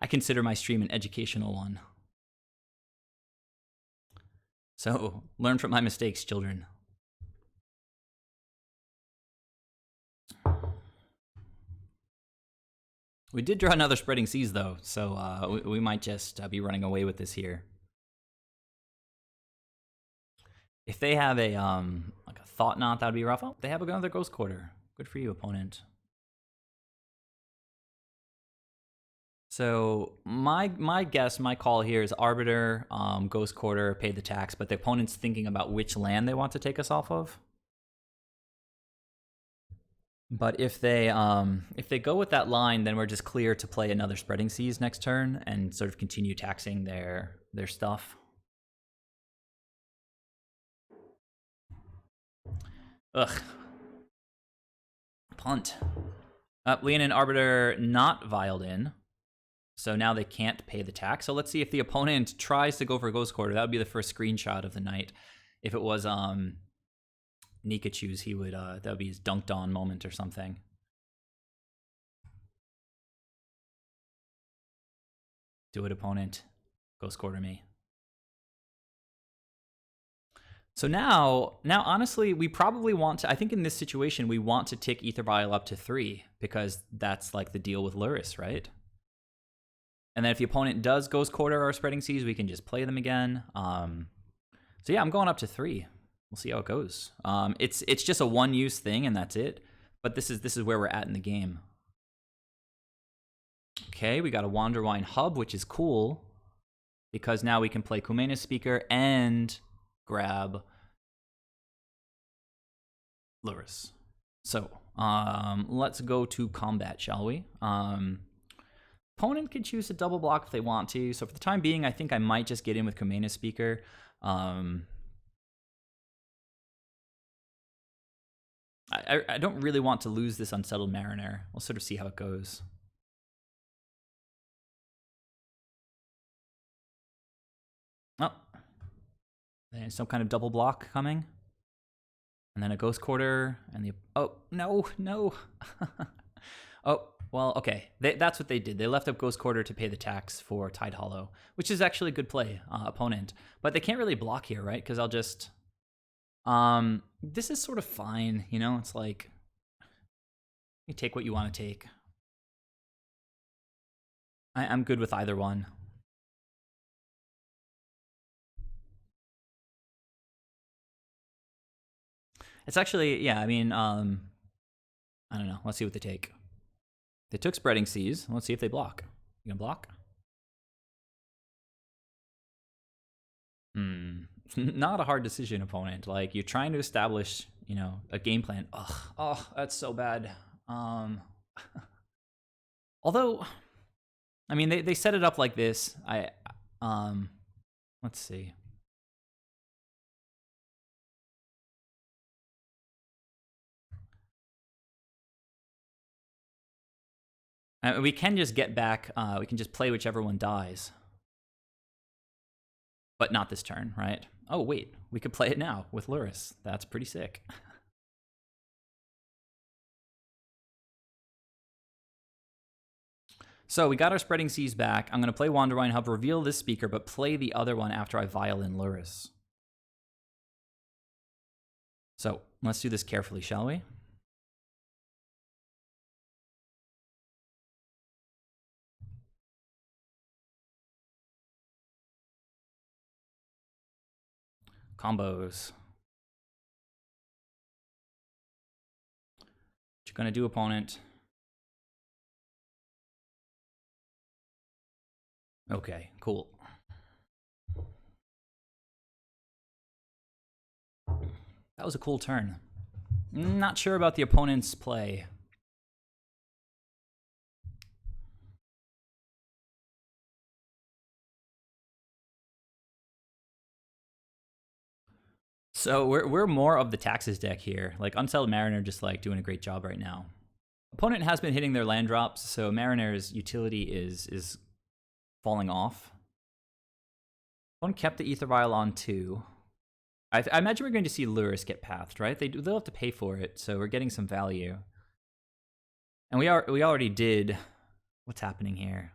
I consider my stream an educational one. So, learn from my mistakes, children. We did draw another Spreading Seas, though, so we might just be running away with this here. If they have a like a Thought Knot, that would be rough. Oh, they have another Ghost Quarter. Good for you, opponent. So my guess, my call here is Arbiter, Ghost Quarter, pay the tax, but the opponent's thinking about which land they want to take us off of. But if they go with that line, then we're just clear to play another Spreading Seas next turn and sort of continue taxing their stuff. Ugh. Punt. Leon and Arbiter not vialed in. So now they can't pay the tax. So let's see if the opponent tries to go for Ghost Quarter. That would be the first screenshot of the night. If it was Nikachu's, he would that would be his dunked on moment or something. Do it, opponent. Ghost Quarter me. So now honestly, we probably want to, I think in this situation, we want to tick Aether Vial up to 3 because that's like the deal with Luris, right? And then if the opponent does Ghost Quarter our Spreading Seas, we can just play them again. So yeah, I'm going up to 3. We'll see how it goes. It's just a one-use thing, and that's it. But this is where we're at in the game. Okay, we got a Wanderwine Hub, which is cool because now we can play Kumena's Speaker and grab Luris. So let's go to combat, shall we? Opponent can choose to double block if they want to. So for the time being, I think I might just get in with Kumena's Speaker. I don't really want to lose this Unsettled Mariner. We'll sort of see how it goes. Oh. There's some kind of double block coming. And then a Ghost Quarter. And the... Oh, no. Oh, well, okay. That's what they did. They left up Ghost Quarter to pay the tax for Tide Hollow, which is actually a good play, opponent. But they can't really block here, right? Because I'll just... this is sort of fine, you know? It's like, you take what you want to take. I'm good with either one. It's actually, yeah, I mean, I don't know. Let's see what they take. They took Spreading Seas. Let's see if they block. You gonna block? Not a hard decision, opponent. Like, you're trying to establish, you know, a game plan. Ugh, oh, that's so bad. Although, I mean, they set it up like this. Let's see. We can just get back. We can just play whichever one dies. But not this turn, right? Oh, wait. We could play it now with Luris. That's pretty sick. So we got our Spreading Seas back. I'm going to play Wanderwine Hub, reveal this speaker, but play the other one after I Violin Luris. So let's do this carefully, shall we? Combos. What you gonna do, opponent? Okay, cool. That was a cool turn. Not sure about the opponent's play. So we're more of the taxes deck here. Like, Unsettled Mariner just like doing a great job right now. Opponent has been hitting their land drops, so Mariner's utility is falling off. Opponent kept the Ether Vial on 2. I imagine we're going to see Luris get pathed, right? They'll have to pay for it, so we're getting some value. And we already did. What's happening here?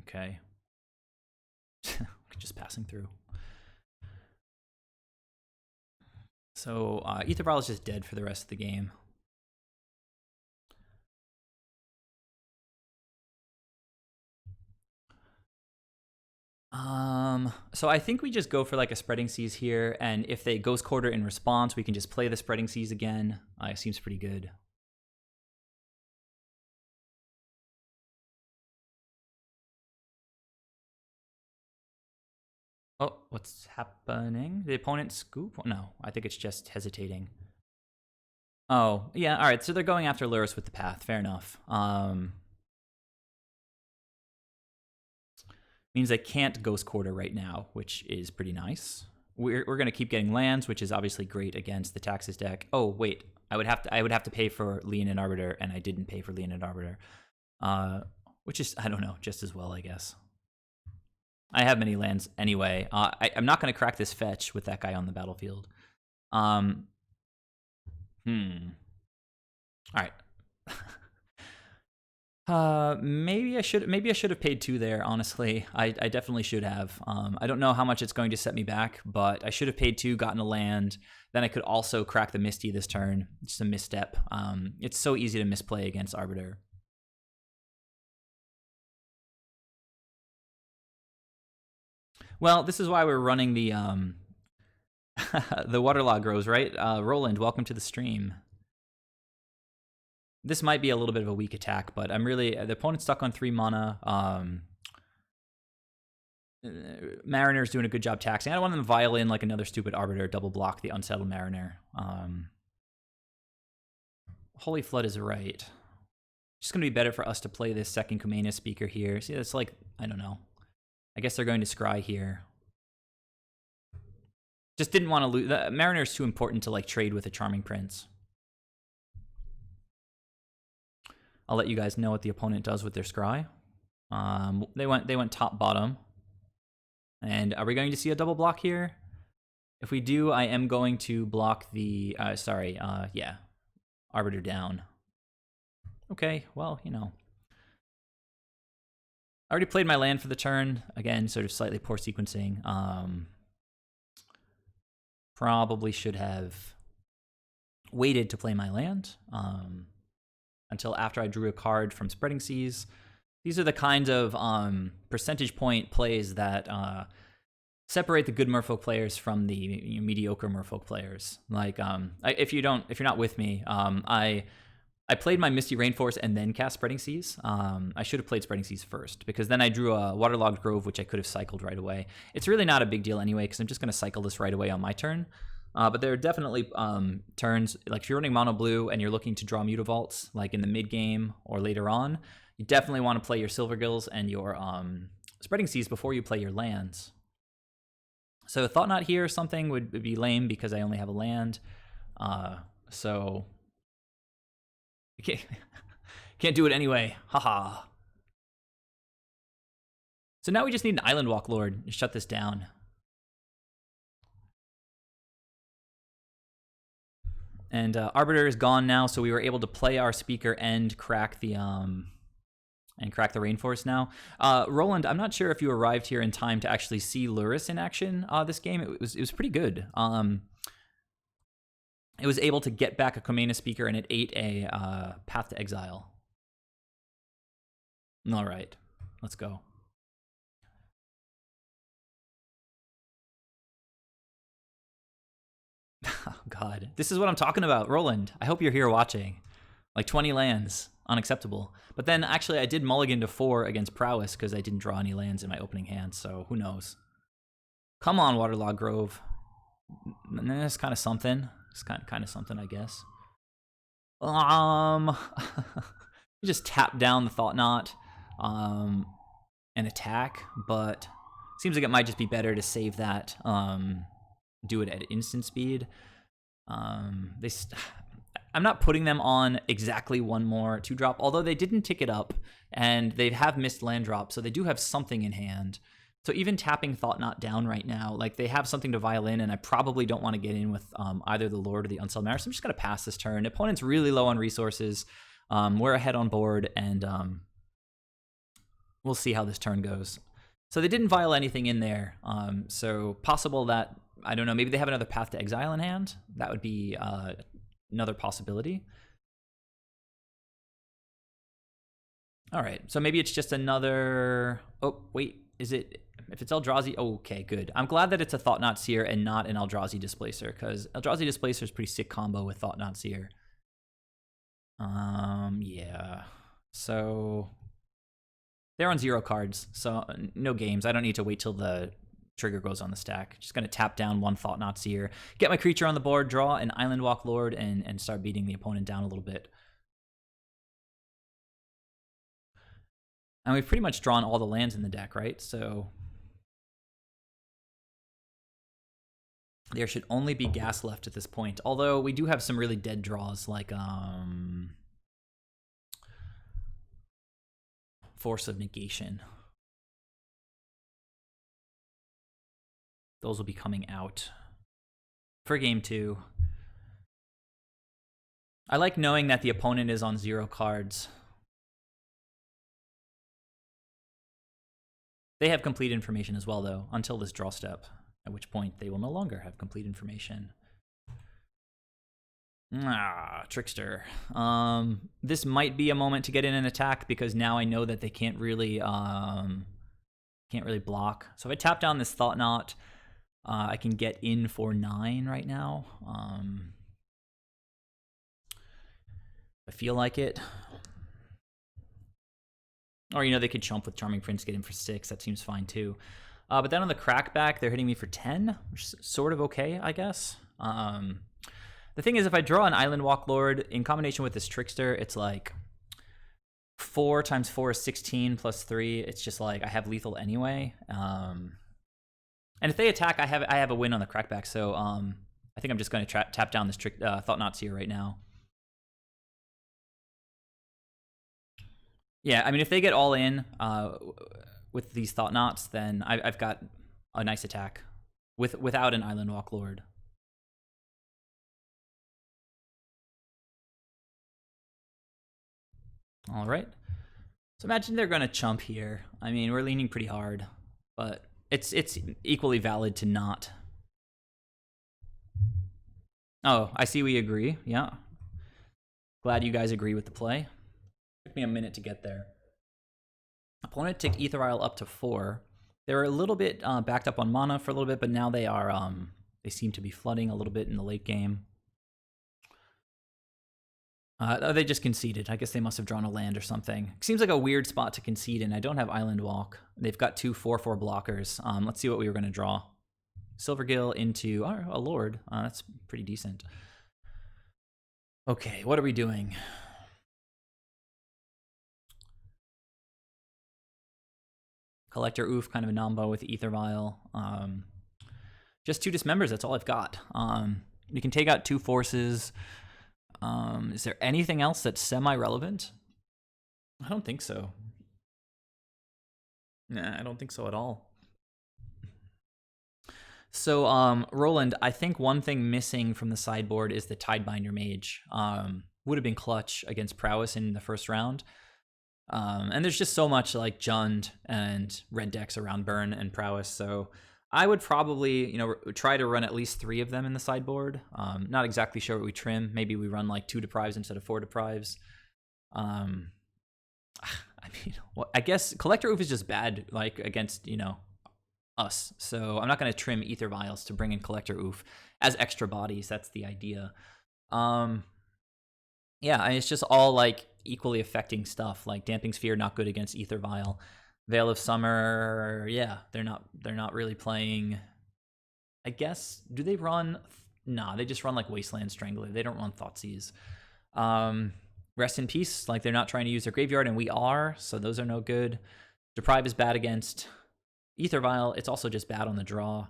Okay. Just passing through. So Ether Vial is just dead for the rest of the game. So I think we just go for like a Spreading Seas here, and if they Ghost Quarter in response, we can just play the Spreading Seas again. It seems pretty good. Oh, what's happening? The opponent scoop? No, I think it's just hesitating. Oh, yeah, all right, so they're going after Luris with the path. Fair enough. Means I can't Ghost Quarter right now, which is pretty nice. We're going to keep getting lands, which is obviously great against the Taxes deck. Oh, wait. I would have to pay for Leonin Arbiter, and I didn't pay for Leonin Arbiter. Which is, I don't know, just as well, I guess. I have many lands anyway. I'm not going to crack this fetch with that guy on the battlefield. All right. Maybe I should have paid 2 there, honestly. I definitely should have. I don't know how much it's going to set me back, but I should have paid 2, gotten a land. Then I could also crack the Misty this turn. Just a misstep. It's so easy to misplay against Arbiter. Well, this is why we're running the the Waterlog Rose, right? Roland, welcome to the stream. This might be a little bit of a weak attack, but I'm really... The opponent's stuck on 3 mana. Mariner's doing a good job taxing. I don't want them to Violin like another stupid Arbiter, double block the Unsettled Mariner. Holy Flood is right. Just going to be better for us to play this second Kumena speaker here. See, that's like... I don't know. I guess they're going to scry here. Just didn't want to lose... The Mariner's too important to like trade with a Charming Prince. I'll let you guys know what the opponent does with their scry. They went top bottom. And are we going to see a double block here? If we do, I am going to block the yeah. Arbiter down. Okay, well, you know. I already played my land for the turn. Again, sort of slightly poor sequencing. Probably should have waited to play my land. Until after I drew a card from Spreading Seas. These are the kinds of percentage point plays that separate the good Merfolk players from the mediocre Merfolk players. Like, if you're not with me, I played my Misty Rainforest and then cast Spreading Seas. I should have played Spreading Seas first because then I drew a Waterlogged Grove, which I could have cycled right away. It's really not a big deal anyway because I'm just going to cycle this right away on my turn. But there are definitely turns, like if you're running mono blue and you're looking to draw Mutavaults, like in the mid game or later on, you definitely want to play your Silvergills and your Spreading Seas before you play your lands. So Thought Knot here or something would be lame because I only have a land. So can't do it anyway. Haha. So now we just need an Island Walk Lord to shut this down. And Arbiter is gone now, so we were able to play our speaker and crack the Rainforest now. Roland, I'm not sure if you arrived here in time to actually see Lurrus in action this game. It was pretty good. It was able to get back a Comena speaker, and it ate a Path to Exile. All right, let's go. Oh, God. This is what I'm talking about, Roland. I hope you're here watching. Like 20 lands. Unacceptable. But then, actually, I did mulligan to 4 against Prowess because I didn't draw any lands in my opening hand, so who knows. Come on, Waterlogged Grove. That's kind of something. It's kind of something, I guess. Just tap down the Thought Knot and attack, but seems like it might just be better to save that, do it at instant speed. I'm not putting them on exactly one more 2-drop, although they didn't tick it up, and they have missed land drop, so they do have something in hand. So even tapping Thought Knot down right now, like they have something to violin, and I probably don't want to get in with either the Lord or the Unsettled Matter, so I'm just going to pass this turn. Opponent's really low on resources. We're ahead on board, and we'll see how this turn goes. So they didn't vial anything in there, so possible that, I don't know, maybe they have another Path to Exile in hand. That would be another possibility. All right, so maybe it's just another... Oh, wait, is it... If it's Eldrazi, okay, good. I'm glad that it's a Thought Knot Seer and not an Eldrazi Displacer, because Eldrazi Displacer is a pretty sick combo with Thought Knot Seer. Yeah. So they're on 0 cards, so no games. I don't need to wait till the trigger goes on the stack. Just gonna tap down 1 Thought Knot Seer, get my creature on the board, draw an Island Walk Lord, and start beating the opponent down a little bit. And we've pretty much drawn all the lands in the deck, right? So there should only be gas left at this point. Although we do have some really dead draws, like Force of Negation. Those will be coming out for game 2. I like knowing that the opponent is on 0 cards. They have complete information as well, though, until this draw step, at which point they will no longer have complete information. Trickster. This might be a moment to get in an attack because now I know that they can't really block. So if I tap down this Thought Knot, I can get in for 9 right now. I feel like it. Or, they could chump with Charming Prince, get in for 6. That seems fine, too. But then on the crackback, they're hitting me for 10, which is sort of okay, I guess. The thing is, if I draw an Island Walk Lord, in combination with this Trickster, it's like 4 times 4 is 16 plus 3. It's just like I have lethal anyway. And if they attack, I have a win on the crackback. So I think I'm just going to tap down this Thought Knot Seer right now. Yeah, I mean, if they get all in with these Thought Knots, then I've got a nice attack without an Island Walk Lord. All right. So imagine they're going to chump here. I mean, we're leaning pretty hard, but it's equally valid to not. Oh, I see we agree. Yeah. Glad you guys agree with the play. Took me a minute to get there. Opponent ticked Ether Isle up to 4. They were a little bit backed up on mana for a little bit, but now they are they seem to be flooding a little bit in the late game. They just conceded. I guess they must have drawn a land or something. Seems like a weird spot to concede in. I don't have Island Walk. They've got 2 4/4 blockers. Let's see what we were going to draw. Silvergill into a Lord. That's pretty decent. Okay, what are we doing? Collector Oof, kind of a nombo with Ether Vial. Just 2 Dismembers, that's all I've got. We can take out 2 forces. Is there anything else that's semi-relevant? I don't think so. Nah, I don't think so at all. So, Roland, I think one thing missing from the sideboard is the Tidebinder Mage. Would have been clutch against Prowess in the first round. And there's just so much like Jund and red decks around Burn and Prowess, so I would probably, try to run at least 3 of them in the sideboard. Not exactly sure what we trim. Maybe we run like 2 Deprives instead of 4 Deprives. I guess Collector Oof is just bad, like against, us. So I'm not going to trim Ether Vials to bring in Collector Oof as extra bodies. That's the idea. Yeah, it's just all like equally affecting stuff. Like Damping Sphere, not good against Ether Vial. Veil of Summer, yeah, they're not really playing. I guess, do they run? Nah, they just run like Wasteland Strangler. They don't run Thoughtseize. Rest in Peace, like they're not trying to use their graveyard, and we are, so those are no good. Deprive is bad against Ether Vial. It's also just bad on the draw.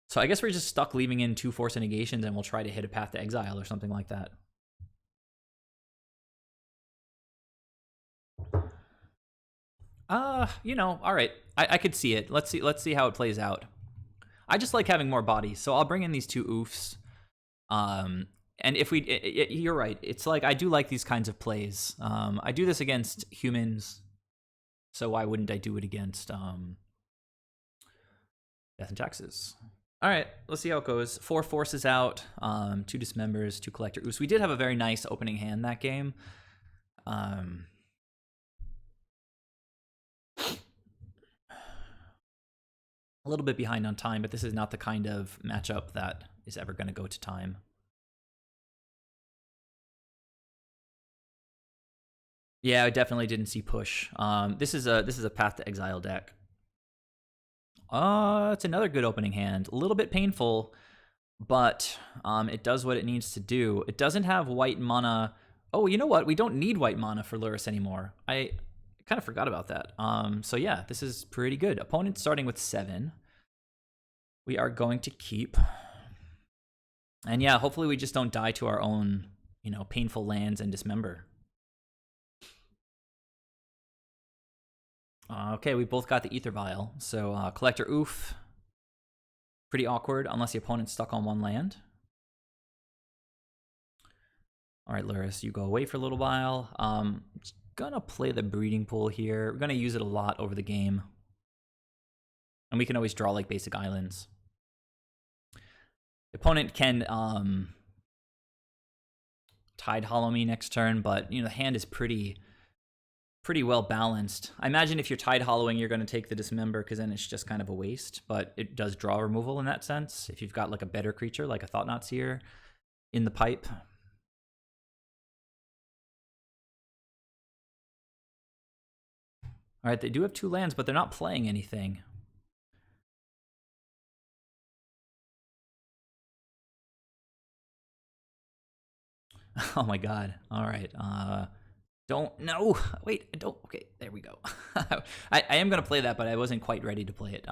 So I guess we're just stuck leaving in 2 Force of Negations, and we'll try to hit a Path to Exile or something like that. All right. I could see it. Let's see how it plays out. I just like having more bodies, so I'll bring in these 2 oofs. And if you're right. It's like I do like these kinds of plays. I do this against humans, so why wouldn't I do it against Death and Taxes? All right, let's see how it goes. 4 forces out, 2 Dismembers, 2 Collector Oofs. We did have a very nice opening hand that game. A little bit behind on time, but this is not the kind of matchup that is ever going to go to time. Yeah, I definitely didn't see push. This is a Path to Exile deck. It's another good opening hand. A little bit painful, but it does what it needs to do. It doesn't have white mana. Oh, you know what? We don't need white mana for Lurrus anymore. I kind of forgot about that. So yeah, this is pretty good. Opponent starting with 7. We are going to keep. And yeah, hopefully we just don't die to our own, painful lands and Dismember. Okay, we both got the Ether Vial. So Collector Oof, pretty awkward unless the opponent's stuck on 1 land. All right, Lurrus, you go away for a little while. Just gonna play the Breeding Pool here. We're gonna use it a lot over the game. And we can always draw like basic islands. The opponent can Tide Hollow me next turn, but the hand is pretty well balanced. I imagine if you're Tide Hollowing, you're going to take the Dismember because then it's just kind of a waste, but it does draw removal in that sense. If you've got like a better creature, like a Thought-Knot Seer in the pipe. All right, they do have 2 lands, but they're not playing anything. Oh my god. All right. Wait, I don't. Okay, there we go. I am going to play that, but I wasn't quite ready to play it.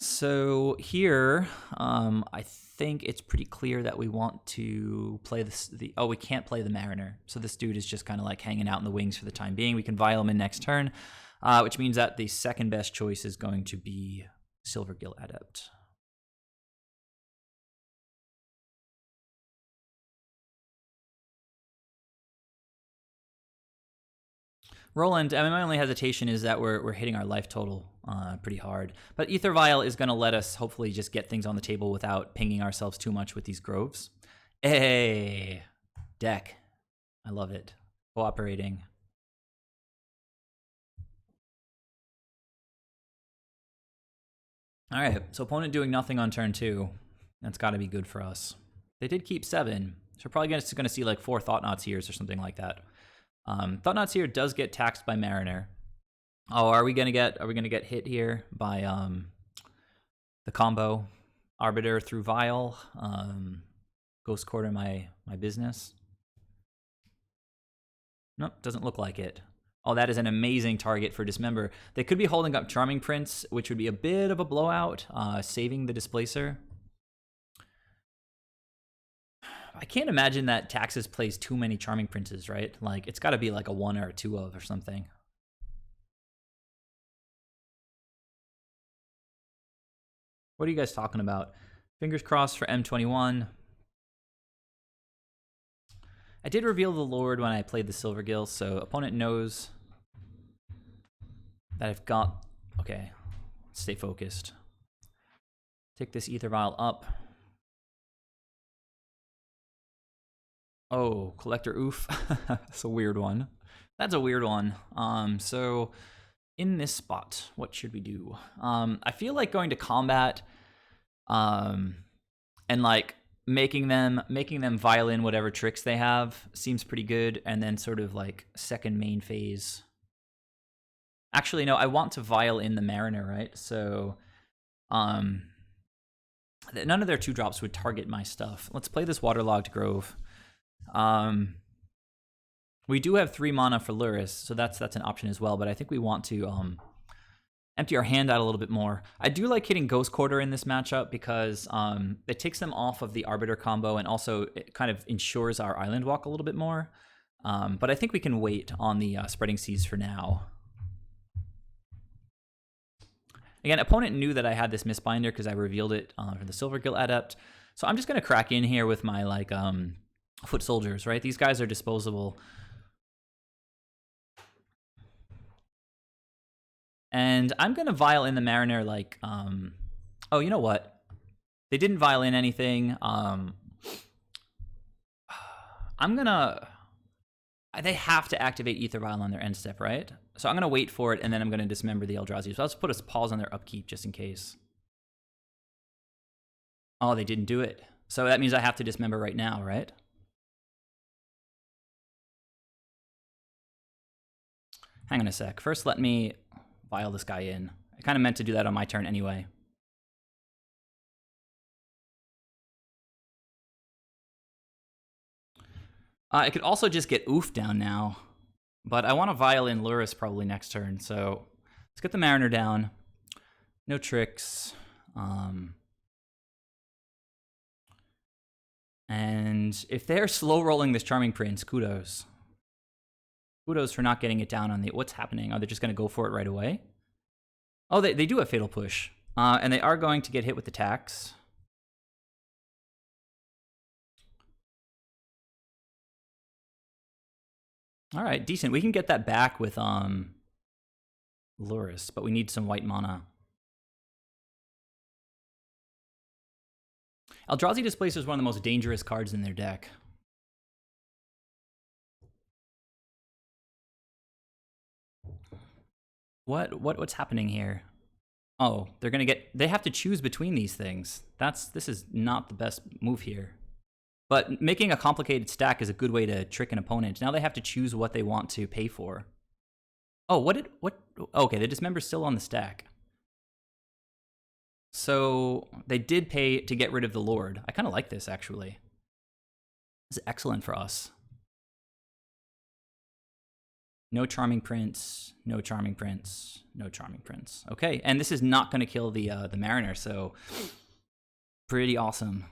So here, I think it's pretty clear that we want to play we can't play the Mariner. So this dude is just kind of like hanging out in the wings for the time being. We can vial him in next turn, which means that the second best choice is going to be Silvergill Adept. Roland, I mean, my only hesitation is that we're hitting our life total pretty hard. But Ether Vial is going to let us hopefully just get things on the table without pinging ourselves too much with these groves. Hey, deck. I love it. Cooperating. All right, so opponent doing nothing on turn 2. That's got to be good for us. They did keep 7, so we're probably just going to see like 4 Thought-Knot Seers or something like that. Thought-Knot Seer does get taxed by Mariner. Oh, are we gonna get hit here by the combo Arbiter through Vial? Ghost Quarter my business. Nope, doesn't look like it. Oh, that is an amazing target for Dismember. They could be holding up Charming Prince, which would be a bit of a blowout, saving the Displacer. I can't imagine that Taxes plays too many Charming Princes, right? Like, it's got to be like a 1 or a 2 of or something. What are you guys talking about? Fingers crossed for M21. I did reveal the Lord when I played the Silvergill, so opponent knows that I've got... Okay, stay focused. Take this Ether Vial up. Oh, Collector Oof. That's a weird one. That's a weird one. So in this spot, what should we do? I feel like going to combat and like making them violin whatever tricks they have seems pretty good, and then sort of like second main phase. Actually, no, I want to vial in the Mariner, right? So none of their 2-drops would target my stuff. Let's play this Waterlogged Grove. We do have 3 mana for Luris, so that's an option as well, but I think we want to empty our hand out a little bit more. I do like hitting Ghost Quarter in this matchup because it takes them off of the Arbiter combo, and also it kind of ensures our Island Walk a little bit more. But I think we can wait on the Spreading Seas for now. Again, opponent knew that I had this Mistbinder because I revealed it for the Silvergill Adept. So I'm just going to crack in here with my like foot soldiers, right? These guys are disposable. And I'm going to vial in the Mariner like... oh, you know what? They didn't vial in anything. I'm going to... They have to activate Ether Vial on their end step, right? So I'm going to wait for it, and then I'm going to dismember the Eldrazi. So let's put a pause on their upkeep just in case. Oh, they didn't do it. So that means I have to dismember right now, right? Hang on a sec. First, let me vial this guy in. I kind of meant to do that on my turn anyway. I could also just get Oof down now, but I want to vial in Luris probably next turn, so let's get the Mariner down. No tricks. And if they're slow rolling this Charming Prince, kudos. Kudos for not getting it down on the... What's happening? Are they just going to go for it right away? Oh, they do have Fatal Push. And they are going to get hit with the tax. All right, decent. We can get that back with Luris, but we need some white mana. Eldrazi Displacer is one of the most dangerous cards in their deck. What's happening here? Oh, they're gonna get... They have to choose between these things. This is not the best move here. But making a complicated stack is a good way to trick an opponent. Now they have to choose what they want to pay for. Oh, okay, the Dismember's still on the stack. So they did pay to get rid of the Lord. I kind of like this, actually. This is excellent for us. No Charming Prince, no Charming Prince, no Charming Prince. Okay, and this is not going to kill the Mariner, so pretty awesome.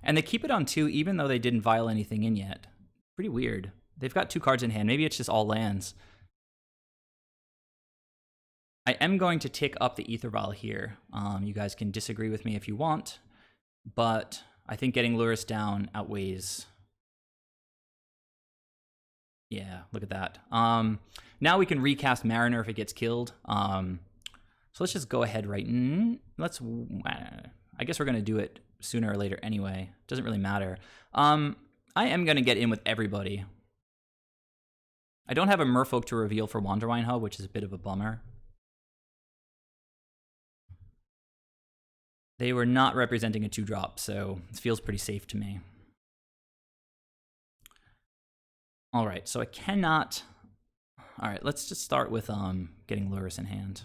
And they keep it on 2 even though they didn't vial anything in yet. Pretty weird. They've got 2 cards in hand. Maybe it's just all lands. I am going to tick up the Ether Vial here. You guys can disagree with me if you want, but I think getting Luris down outweighs... Yeah, look at that. Now we can recast Mariner if it gets killed. So let's just go ahead right... I guess we're going to do it sooner or later anyway. Doesn't really matter. I am going to get in with everybody. I don't have a Merfolk to reveal for Wanderwine Hub, which is a bit of a bummer. They were not representing a 2-drop, so it feels pretty safe to me. All right, so I cannot... All right, let's just start with getting Lurrus in hand.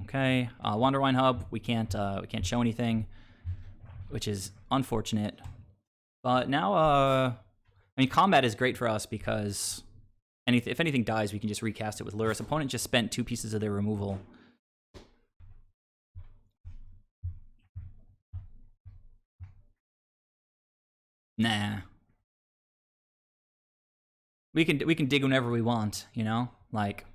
Okay, Wanderwine Hub, we can't show anything, which is unfortunate. But now, I mean, combat is great for us because if anything dies, we can just recast it with Lurrus. Opponent just spent 2 pieces of their removal. Nah. We can dig whenever we want, you know? Like,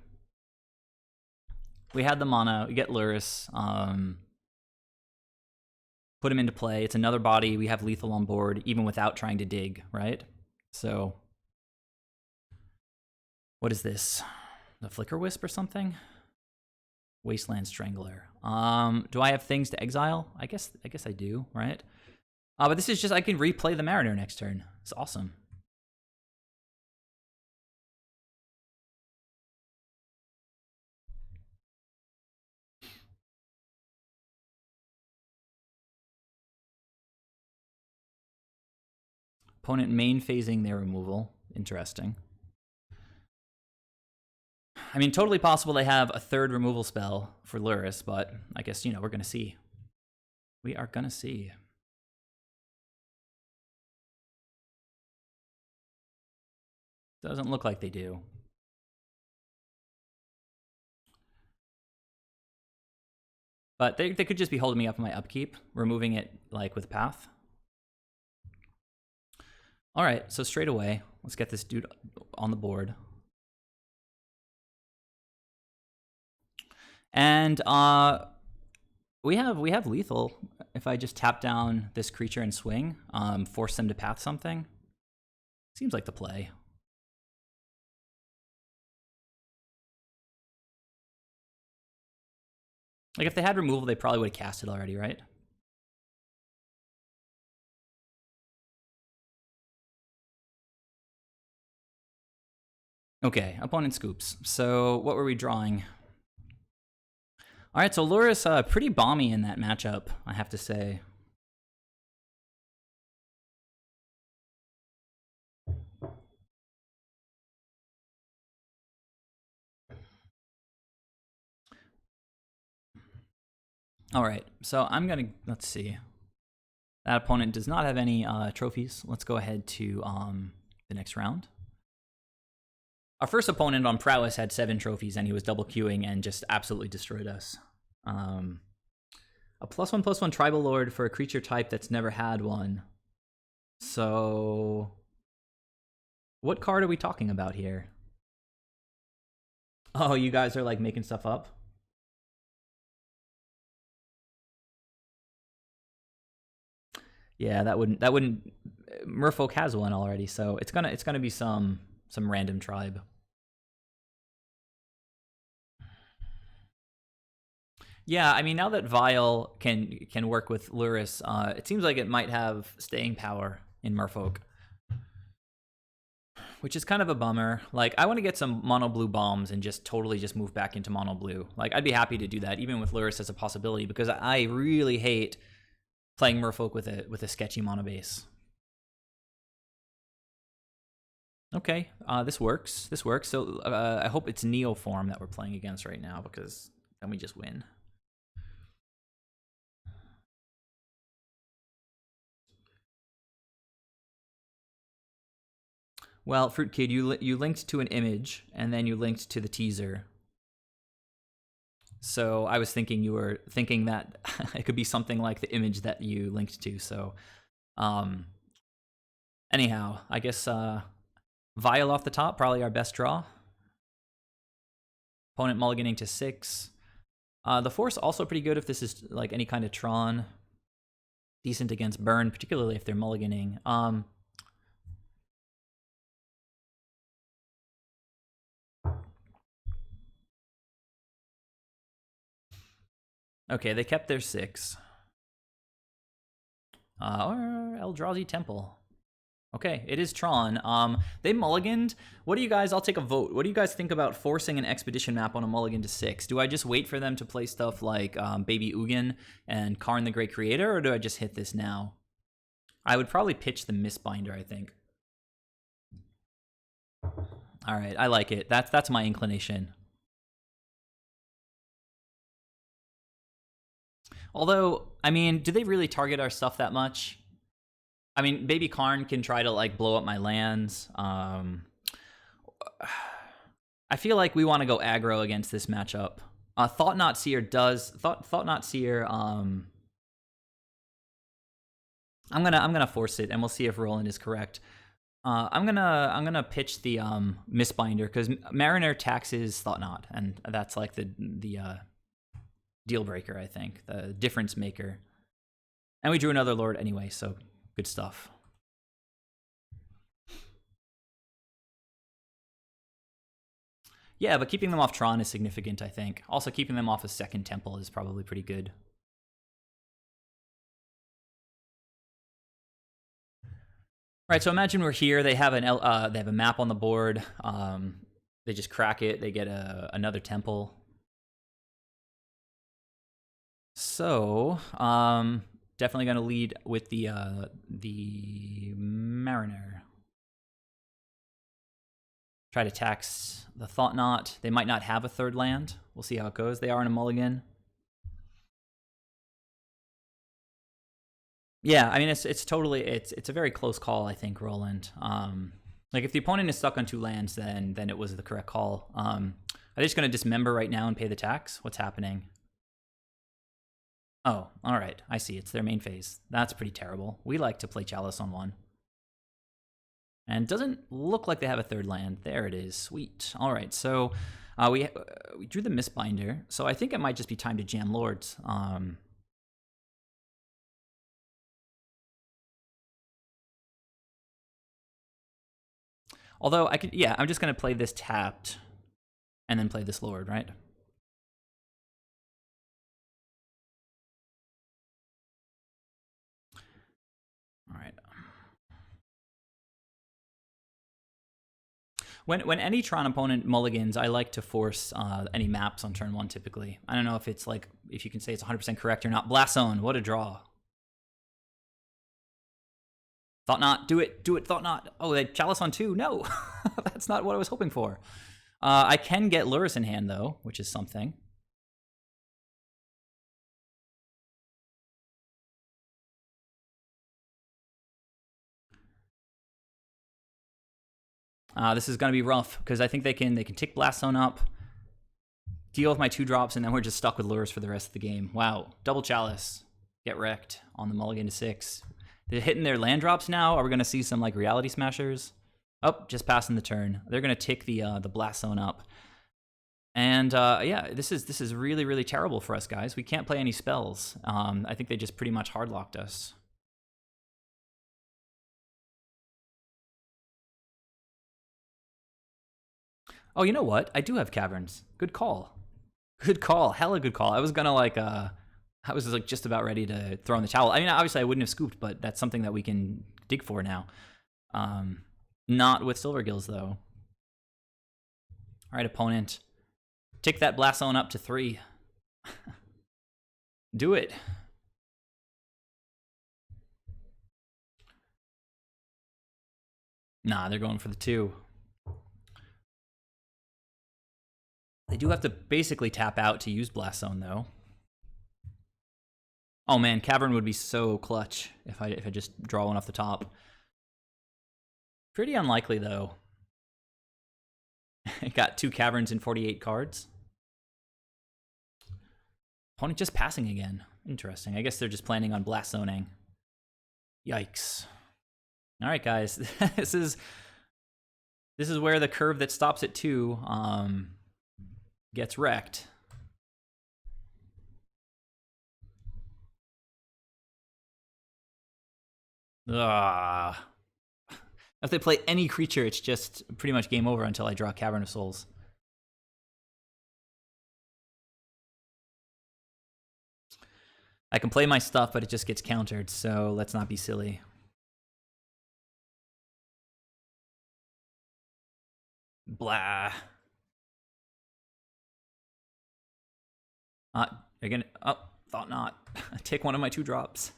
we had the mana, we get Lurrus, put him into play. It's another body, we have lethal on board, even without trying to dig, right? So, what is this? The Flicker Wisp or something? Wasteland Strangler. Do I have things to exile? I guess I do, right? But this is just, I can replay the Mariner next turn. It's awesome. Opponent main phasing their removal. Interesting. I mean, totally possible they have a 3rd removal spell for Lurrus, but I guess, you know, we're going to see. We are going to see. Doesn't look like they do. But they could just be holding me up in my upkeep, removing it, like, with Path. All right, so straight away, let's get this dude on the board. And we have lethal. If I just tap down this creature and swing, force them to path something. Seems like the play. Like, if they had removal, they probably would have cast it already, right? Okay, opponent scoops. So what were we drawing? All right, so Lurrus pretty bomby in that matchup, I have to say. All right, so I'm gonna, let's see. That opponent does not have any trophies. Let's go ahead to the next round. Our first opponent on Prowess had 7 trophies, and he was double queuing and just absolutely destroyed us. A +1/+1 Tribal Lord for a creature type that's never had one. So, what card are we talking about here? Oh, you guys are like making stuff up? Yeah, that wouldn't Merfolk has one already, so it's gonna be some random tribe. Yeah, I mean, now that Vial can work with Lurrus, it seems like it might have staying power in Merfolk, which is kind of a bummer. Like, I want to get some mono blue bombs and just totally just move back into mono blue. Like, I'd be happy to do that, even with Lurrus as a possibility, because I really hate playing Merfolk with a sketchy mono base. Okay, this works. This works. So I hope it's Neo form that we're playing against right now, because then we just win. Well, Fruit Kid, you linked to an image, and then you linked to the teaser. So I was thinking you were thinking that it could be something like the image that you linked to. So, anyhow, I guess Vial off the top, probably our best draw. Opponent mulliganing to 6. The Force also pretty good if this is like any kind of Tron. Decent against Burn, particularly if they're mulliganing. Okay, they kept their 6. Or Eldrazi Temple. Okay, it is Tron. They mulliganed. What do you guys? I'll take a vote. What do you guys think about forcing an expedition map on a mulligan to 6? Do I just wait for them to play stuff like Baby Ugin and Karn the Great Creator, or do I just hit this now? I would probably pitch the Mistbinder, I think. All right, I like it. That's my inclination. Although, I mean, do they really target our stuff that much? I mean, Baby Karn can try to like blow up my lands. I feel like we want to go aggro against this matchup. Thought Not Seer does Thought Not Seer. I'm gonna force it, and we'll see if Roland is correct. I'm gonna pitch the Mistbinder because Mariner taxes Thought Not, and that's like the deal breaker, I think, the difference maker. And we drew another Lord anyway, so good stuff. Yeah, but keeping them off Tron is significant, I think. Also, keeping them off a second temple is probably pretty good. All right, so imagine we're here. They have a map on the board. They just crack it. They get another temple. So, definitely going to lead with the Mariner. Try to tax the Thought Knot. They might not have a third land. We'll see how it goes. They are in a mulligan. Yeah, I mean it's totally it's a very close call, I think, Roland. Like if the opponent is stuck on 2 lands, then it was the correct call. Are they just going to dismember right now and pay the tax? What's happening? Oh, all right. I see. It's their main phase. That's pretty terrible. We like to play Chalice on 1. And it doesn't look like they have a third land. There it is. Sweet. All right. So we drew the Mistbinder. So I think it might just be time to jam Lords. Although I could, yeah, I'm just going to play this tapped and then play this Lord, right? All right. When any Tron opponent mulligans, I like to force any maps on turn 1 typically. I don't know if it's like, if you can say it's 100% correct or not. Blast Zone, what a draw. Thought Not, do it, Thought Not. Oh, they Chalice on 2, no. That's not what I was hoping for. I can get Lurrus in hand though, which is something. This is going to be rough because I think they can tick Blast Zone up, deal with my 2 drops, and then we're just stuck with Lurrus for the rest of the game. Wow, double Chalice, get wrecked on the mulligan to 6. They're hitting their land drops now. Are we going to see some like Reality Smashers? Oh, just passing the turn. They're going to tick the Blast Zone up. And yeah, this is really, really terrible for us, guys. We can't play any spells. I think they just pretty much hardlocked us. Oh, you know what? I do have Caverns. Good call. Good call. Hella good call. I was gonna like I was like just about ready to throw in the towel. I mean, obviously I wouldn't have scooped, but that's something that we can dig for now. Not with Silver Gills though. All right, opponent. Tick that Blast Zone up to 3. Do it. Nah, they're going for the 2. They do have to basically tap out to use Blast Zone though. Oh man, Cavern would be so clutch if I just draw one off the top. Pretty unlikely though. Got 2 Caverns and 48 cards. Opponent just passing again. Interesting. I guess they're just planning on Blast Zoning. Yikes. All right, guys. This is where the curve that stops at 2 gets wrecked. Ugh. If they play any creature, it's just pretty much game over until I draw Cavern of Souls. I can play my stuff, but it just gets countered, so let's not be silly. Blah. Again. Oh, thought not. Take one of my 2 drops.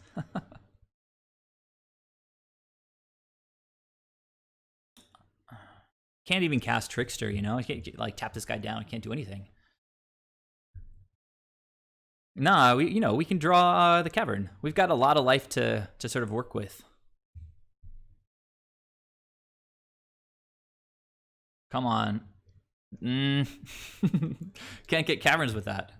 Can't even cast Trickster, you know? I can't, like, tap this guy down. I can't do anything. Nah, we can draw the Cavern. We've got a lot of life to sort of work with. Come on. Can't get Caverns with that.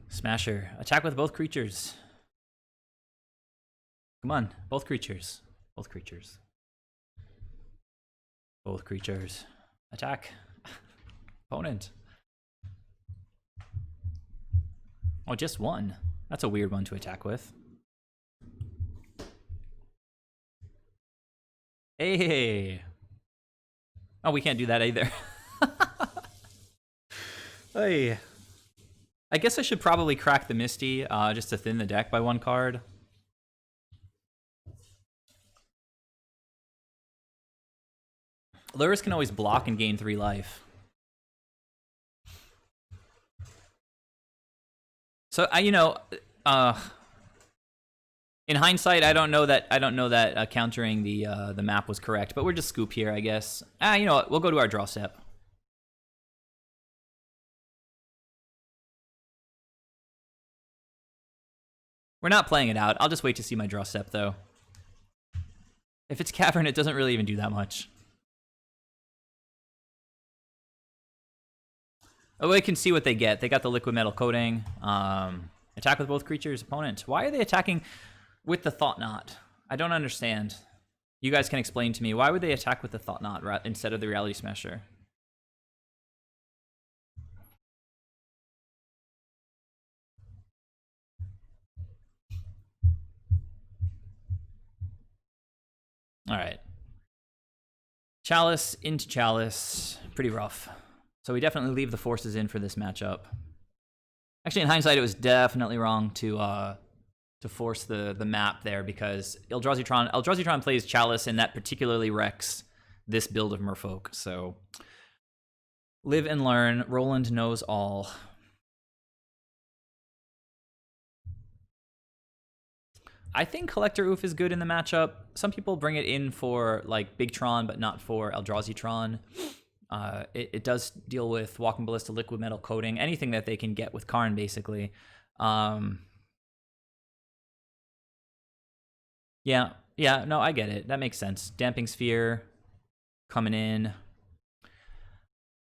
Smasher. Attack with both creatures. Come on. Both creatures. Both creatures. Both creatures. Attack. Opponent. Oh, just one. That's a weird one to attack with. Hey. Oh, we can't do that either. Hey. I guess I should probably crack the Misty just to thin the deck by 1 card. Lurrus can always block and gain 3 life. So in hindsight, I don't know that countering the map was correct, but we're just scoop here, I guess. You know what? We'll go to our draw step. We're not playing it out. I'll just wait to see my draw step, though. If it's Cavern, it doesn't really even do that much. Oh, we can see what they get. They got the liquid metal coating. Attack with both creatures' opponent. Why are they attacking with the Thought Knot? I don't understand. You guys can explain to me. Why would they attack with the Thought Knot instead of the Reality Smasher? All right. Chalice into Chalice. Pretty rough. So we definitely leave the forces in for this matchup. Actually, in hindsight, it was definitely wrong to force the map there because Eldrazi plays Chalice, and that particularly wrecks this build of Merfolk. So live and learn. Roland knows all. I think Collector Oof is good in the matchup. Some people bring it in for like Big Tron, but not for Eldrazi Tron. It does deal with Walking Ballista, liquid metal coating, anything that they can get with Karn, basically. Yeah, no, I get it. That makes sense. Damping Sphere coming in.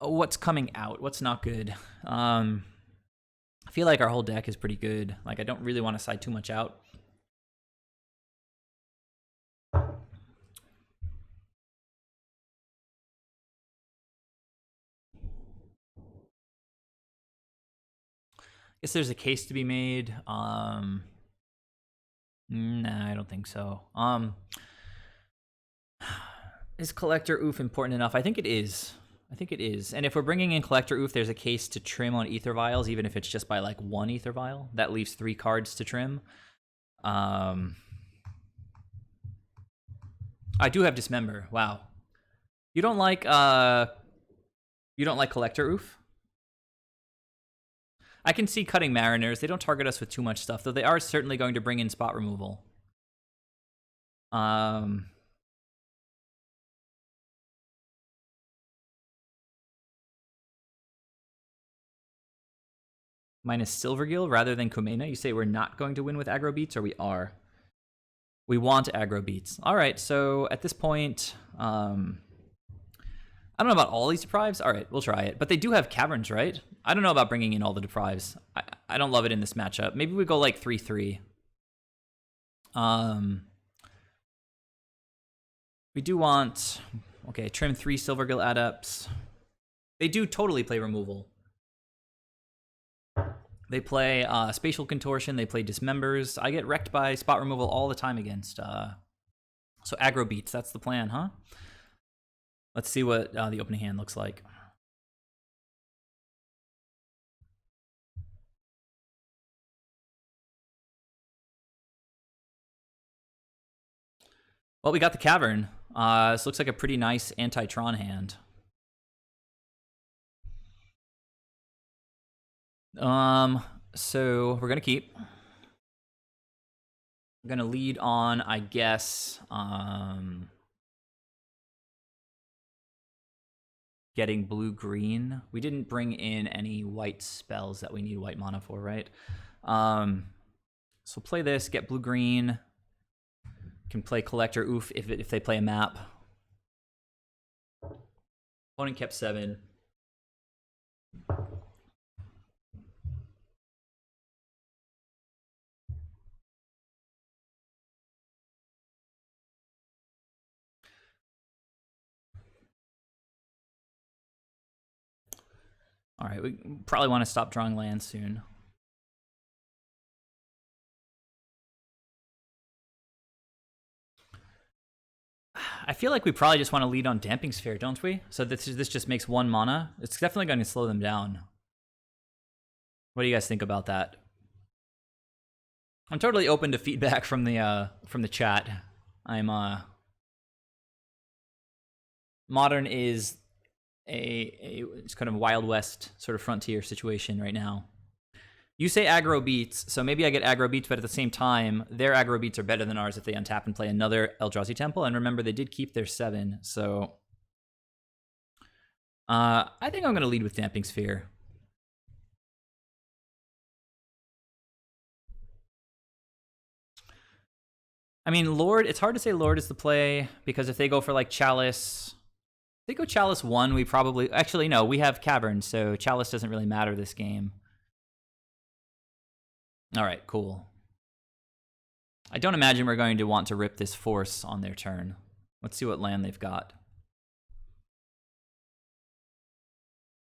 Oh, what's coming out? What's not good? I feel like our whole deck is pretty good. Like, I don't really want to side too much out. Guess there's a case to be made. Nah, I don't think so. Is Collector Oof important enough? I think it is. And if we're bringing in Collector Oof, there's a case to trim on Ether Vials, even if it's just by like 1 Ether Vial. That leaves 3 cards to trim. I do have Dismember. Wow. You don't like Collector Oof? I can see cutting Mariners. They don't target us with too much stuff, though they are certainly going to bring in spot removal. Minus Silvergill rather than Kumena. You say we're not going to win with aggro beats, or we are? We want aggro beats. All right, so at this point, I don't know about all these deprives. All right, we'll try it. But they do have caverns, right? I don't know about bringing in all the deprives. I don't love it in this matchup. Maybe we go like 3-3. We do want... Okay, trim 3 Silvergill Adepts. They do totally play removal. They play Spatial Contortion. They play Dismembers. I get wrecked by spot removal all the time against... So aggro beats, that's the plan, huh? Let's see what the opening hand looks like. Well, we got the Cavern. This looks like a pretty nice anti-Tron hand. So we're gonna keep. We're gonna lead on, I guess. Getting blue-green. We didn't bring in any white spells that we need white mana for, right? So play this, get blue-green. Can play Collector Oof if they play a map. Opponent kept 7. All right, we probably want to stop drawing lands soon. I feel like we probably just want to lead on Damping Sphere, don't we? So this just makes 1 mana. It's definitely going to slow them down. What do you guys think about that? I'm totally open to feedback from the chat. I'm Modern is it's kind of a Wild West sort of frontier situation right now. You say aggro beats, so maybe I get aggro beats, but at the same time, their aggro beats are better than ours if they untap and play another Eldrazi Temple. And remember, they did keep their 7, so I think I'm going to lead with Damping Sphere. I mean, Lord, it's hard to say Lord is the play, because if they go for like Chalice, if they go Chalice 1, we probably... Actually, no, we have Cavern, so Chalice doesn't really matter this game. All right, cool. I don't imagine we're going to want to rip this Force on their turn. Let's see what land they've got.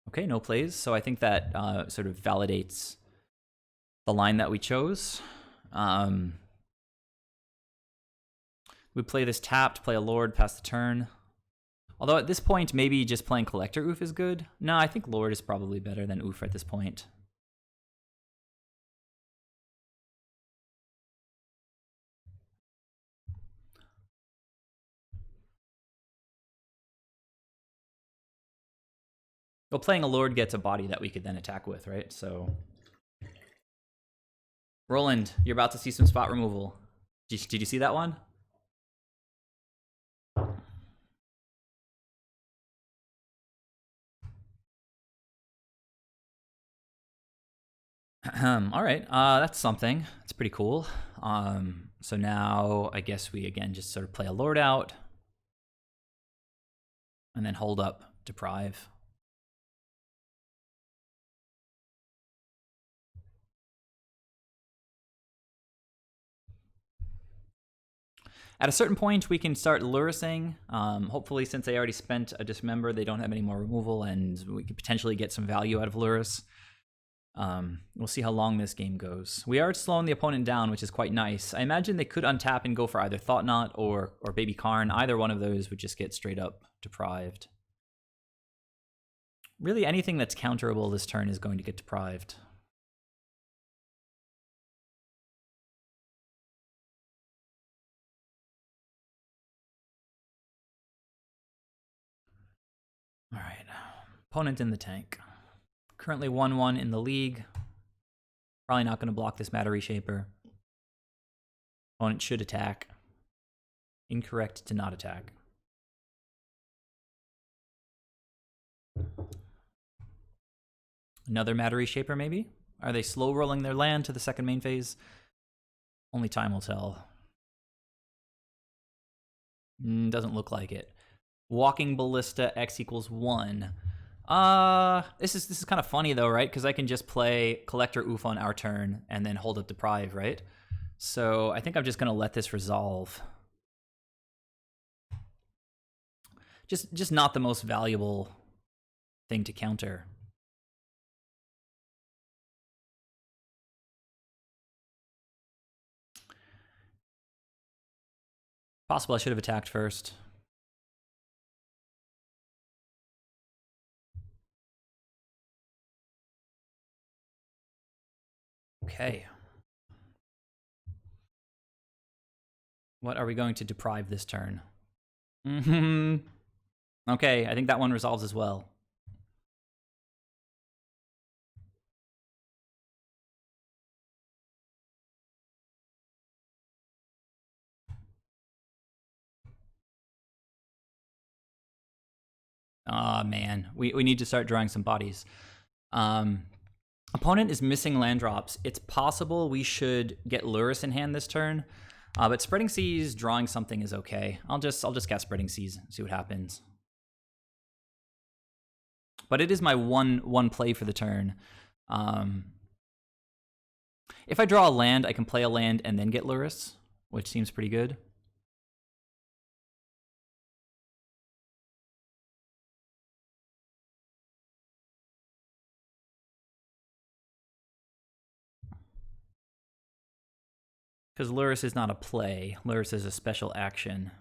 Okay, no plays, so I think that sort of validates the line that we chose. We play this tapped, play a Lord, pass the turn. Although at this point, maybe just playing Collector Oof is good. No, I think Lord is probably better than Oof at this point. Well, playing a Lord gets a body that we could then attack with, right? So, Roland, you're about to see some spot removal. Did you see that one? All right, that's something. That's pretty cool. So now I guess we again just sort of play a Lord out, and then hold up, deprive. At a certain point, we can start lurising. Hopefully, since they already spent a Dismember, they don't have any more removal, and we could potentially get some value out of Luris. We'll see how long this game goes. We are slowing the opponent down, which is quite nice. I imagine they could untap and go for either Thought Knot or Baby Karn. Either one of those would just get straight up deprived. Really, anything that's counterable this turn is going to get deprived. All right, opponent in the tank. Currently 1-1 in the league. Probably not going to block this Matter Reshaper. Opponent should attack. Incorrect to not attack. Another Matter Reshaper, maybe? Are they slow rolling their land to the second main phase? Only time will tell. Doesn't look like it. Walking Ballista, X equals 1. This is kind of funny though, right? Because I can just play Collector Oof on our turn and then hold up Deprive, right? So I think I'm just gonna let this resolve. Just not the most valuable thing to counter. Possible I should have attacked first. Okay. What are we going to deprive this turn? Okay, I think that one resolves as well. Ah, man. We need to start drawing some bodies. Opponent is missing land drops. It's possible we should get Lurrus in hand this turn, but Spreading Seas drawing something is okay. I'll just cast Spreading Seas, see what happens. But it is my one play for the turn. If I draw a land, I can play a land and then get Lurrus, which seems pretty good. Because Lurrus is not a play. Lurrus is a special action.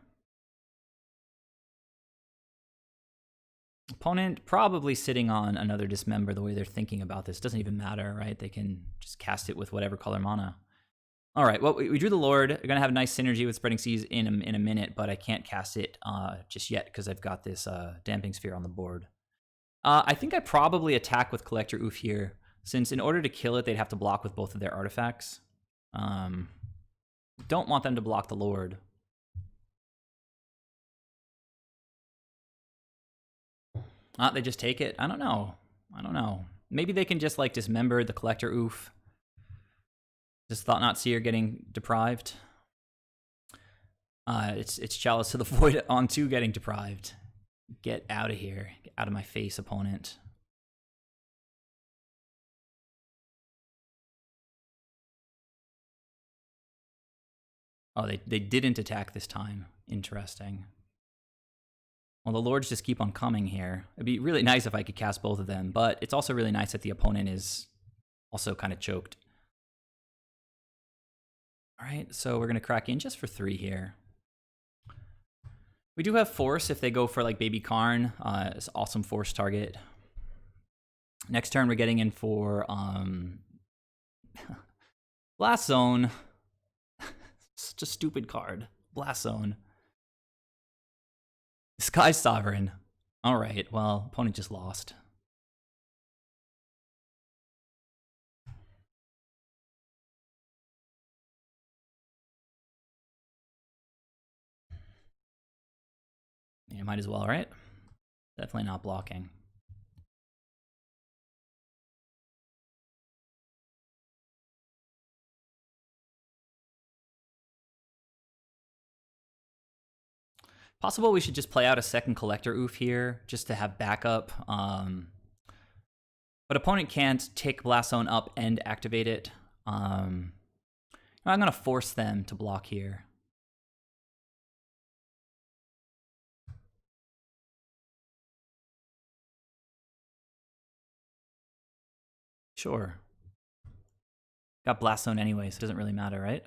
Opponent probably sitting on another Dismember the way they're thinking about this. Doesn't even matter, right? They can just cast it with whatever color mana. All right, well, we drew the Lord. We're going to have a nice synergy with Spreading Seas in a minute, but I can't cast it just yet because I've got this Damping Sphere on the board. I think I probably attack with Collector Oof here, since in order to kill it, they'd have to block with both of their artifacts. Don't want them to block the Lord. They just take it? I don't know. Maybe they can just like dismember the Collector Oof. Just Thought-Knot Seer getting deprived. It's Chalice to the Void on 2 getting deprived. Get out of here. Get out of my face, opponent. Oh, they didn't attack this time. Interesting. Well, the Lords just keep on coming here. It'd be really nice if I could cast both of them, but it's also really nice that the opponent is also kind of choked. All right, so we're going to crack in just for 3 here. We do have Force if they go for like Baby Karn. It's an awesome Force target. Next turn, we're getting in for Blast Zone. Such a stupid card. Blast Zone. Sky Sovereign. All right, well, opponent just lost. Yeah, might as well, right? Definitely not blocking. Possible we should just play out a second Collector Oof here, just to have backup. But opponent can't take Blast Zone up and activate it. I'm going to force them to block here. Sure. Got Blast Zone anyways, it doesn't really matter, right?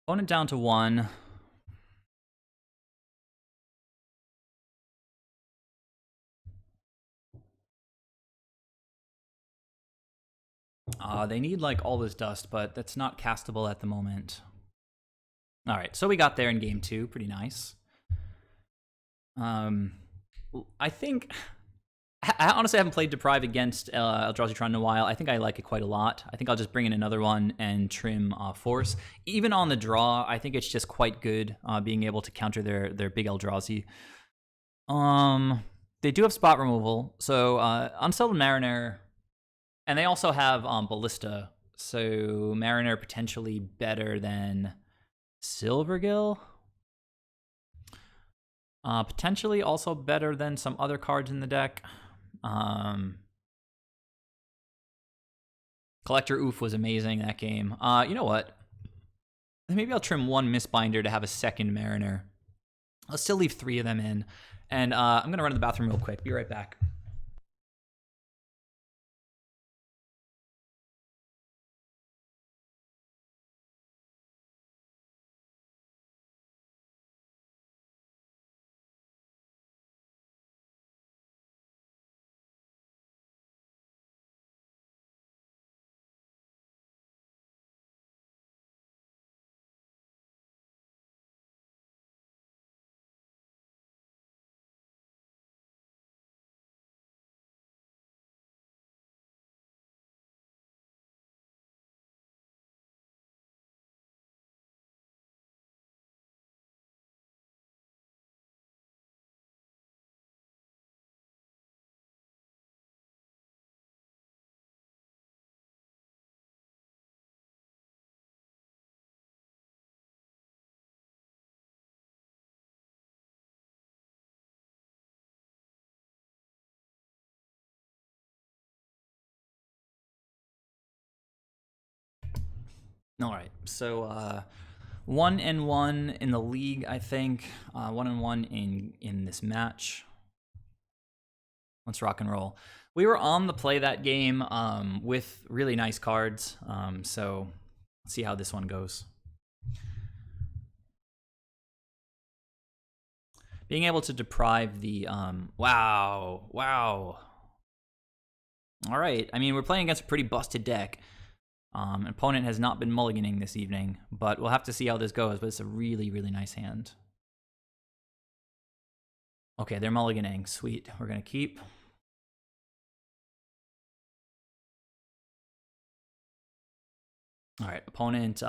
Opponent down to 1. They need like all this dust, but that's not castable at the moment. All right, so we got there in game 2, pretty nice. I think I honestly haven't played Deprive against Eldrazi Tron in a while. I think I like it quite a lot. I think I'll just bring in another one and trim Force. Even on the draw, I think it's just quite good being able to counter their big Eldrazi. They do have spot removal, so Unsettled Mariner, and they also have Ballista, so Mariner potentially better than Silvergill. Potentially also better than some other cards in the deck. Collector Oof was amazing that game. You know what? Maybe I'll trim 1 Mistbinder to have a second Mariner. I'll still leave 3 of them in. And I'm going to run to the bathroom real quick. Be right back. All right, so 1-1 in the league, I think. 1-1 in this match. Let's rock and roll. We were on the play that game with really nice cards, so let's see how this one goes. Being able to deprive the wow. All right, I mean, we're playing against a pretty busted deck. Opponent has not been mulliganing this evening, but we'll have to see how this goes. But it's a really, really nice hand. Okay, they're mulliganing. Sweet. We're going to keep. All right, opponent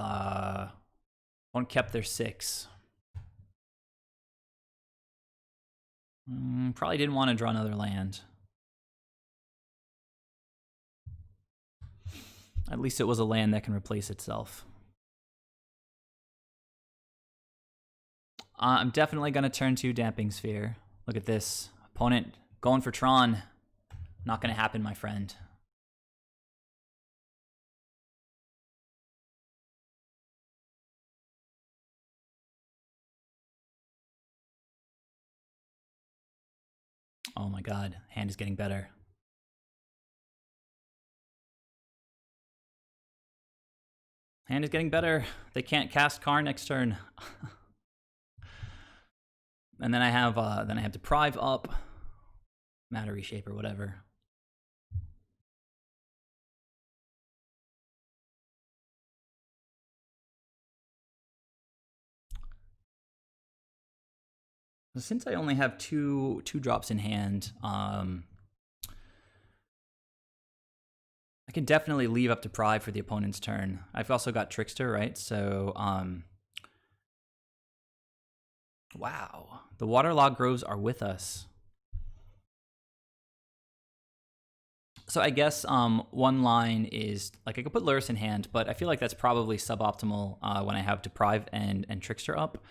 kept their 6. Probably didn't want to draw another land. At least it was a land that can replace itself. I'm definitely going to turn to Damping Sphere. Look at this. Opponent going for Tron. Not going to happen, my friend. Oh my god, hand is getting better. Hand is getting better. They can't cast Karn next turn. And then I have Deprive up, Matter Reshape or whatever. Since I only have two drops in hand, I can definitely leave up Deprive for the opponent's turn. I've also got Trickster, right? So, wow. The Waterlogged Groves are with us. So I guess one line is, like, I could put Lurrus in hand, but I feel like that's probably suboptimal when I have Deprive and Trickster up.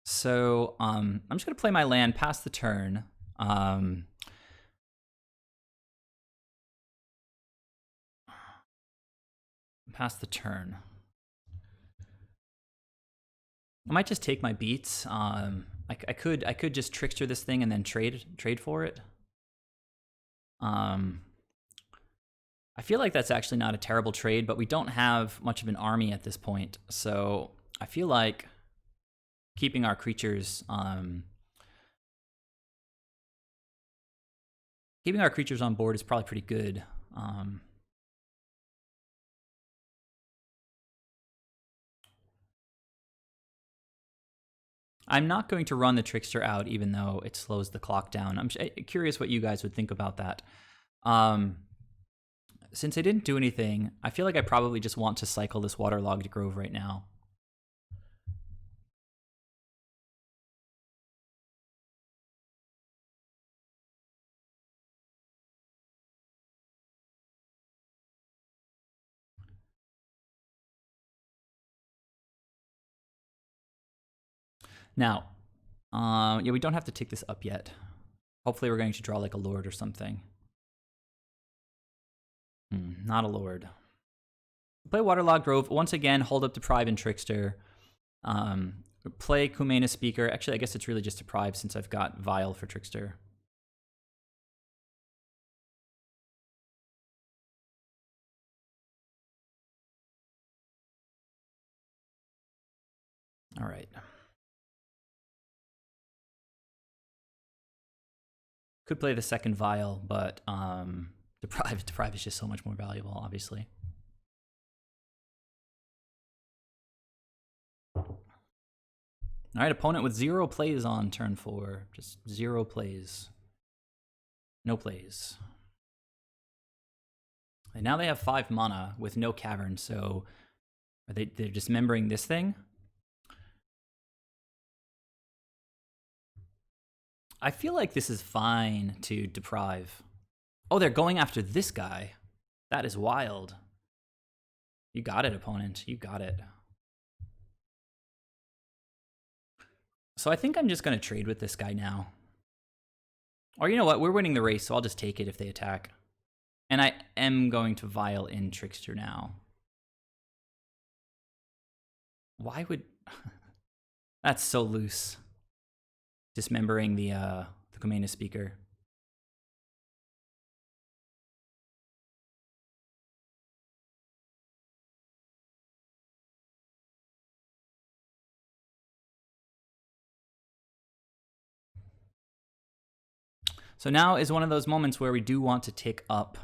So I'm just going to play my land past the turn. Past the turn. I might just take my beats. I could just Trickster this thing and then trade for it. I feel like that's actually not a terrible trade, but we don't have much of an army at this point. So I feel like keeping our creatures on board is probably pretty good. I'm not going to run the Trickster out, even though it slows the clock down. I'm curious what you guys would think about that. Since I didn't do anything, I feel like I probably just want to cycle this Waterlogged Grove right now. Now, yeah, we don't have to take this up yet. Hopefully we're going to draw like a Lord or something. Not a Lord. Play Waterlogged Grove. Once again, hold up Deprive and Trickster. Play Kumena Speaker. Actually, I guess it's really just Deprive since I've got Vial for Trickster. All right. Could play the second Vial, but Deprive is just so much more valuable, obviously. All right, opponent with 0 plays on turn 4. Just 0 plays. No plays. And now they have 5 mana with no cavern, so they're dismembering this thing? I feel like this is fine to Deprive. Oh, they're going after this guy. That is wild. You got it, opponent. You got it. So I think I'm just going to trade with this guy now. Or you know what? We're winning the race, so I'll just take it if they attack. And I am going to Vial in Trickster now. Why would... That's so loose. Dismembering the Kumena speaker. So now is one of those moments where we do want to tick up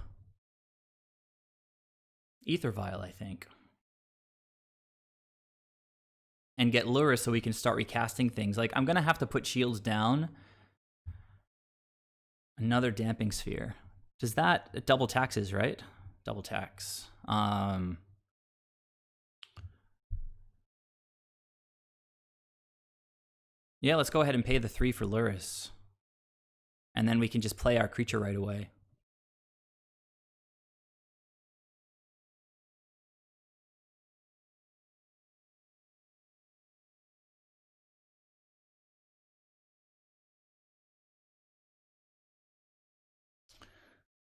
Ether Vial, I think. And get Lurrus so we can start recasting things. Like, I'm going to have to put shields down. Another Damping Sphere. Does that... double taxes, right? Double tax. Yeah, let's go ahead and pay the 3 for Lurrus. And then we can just play our creature right away.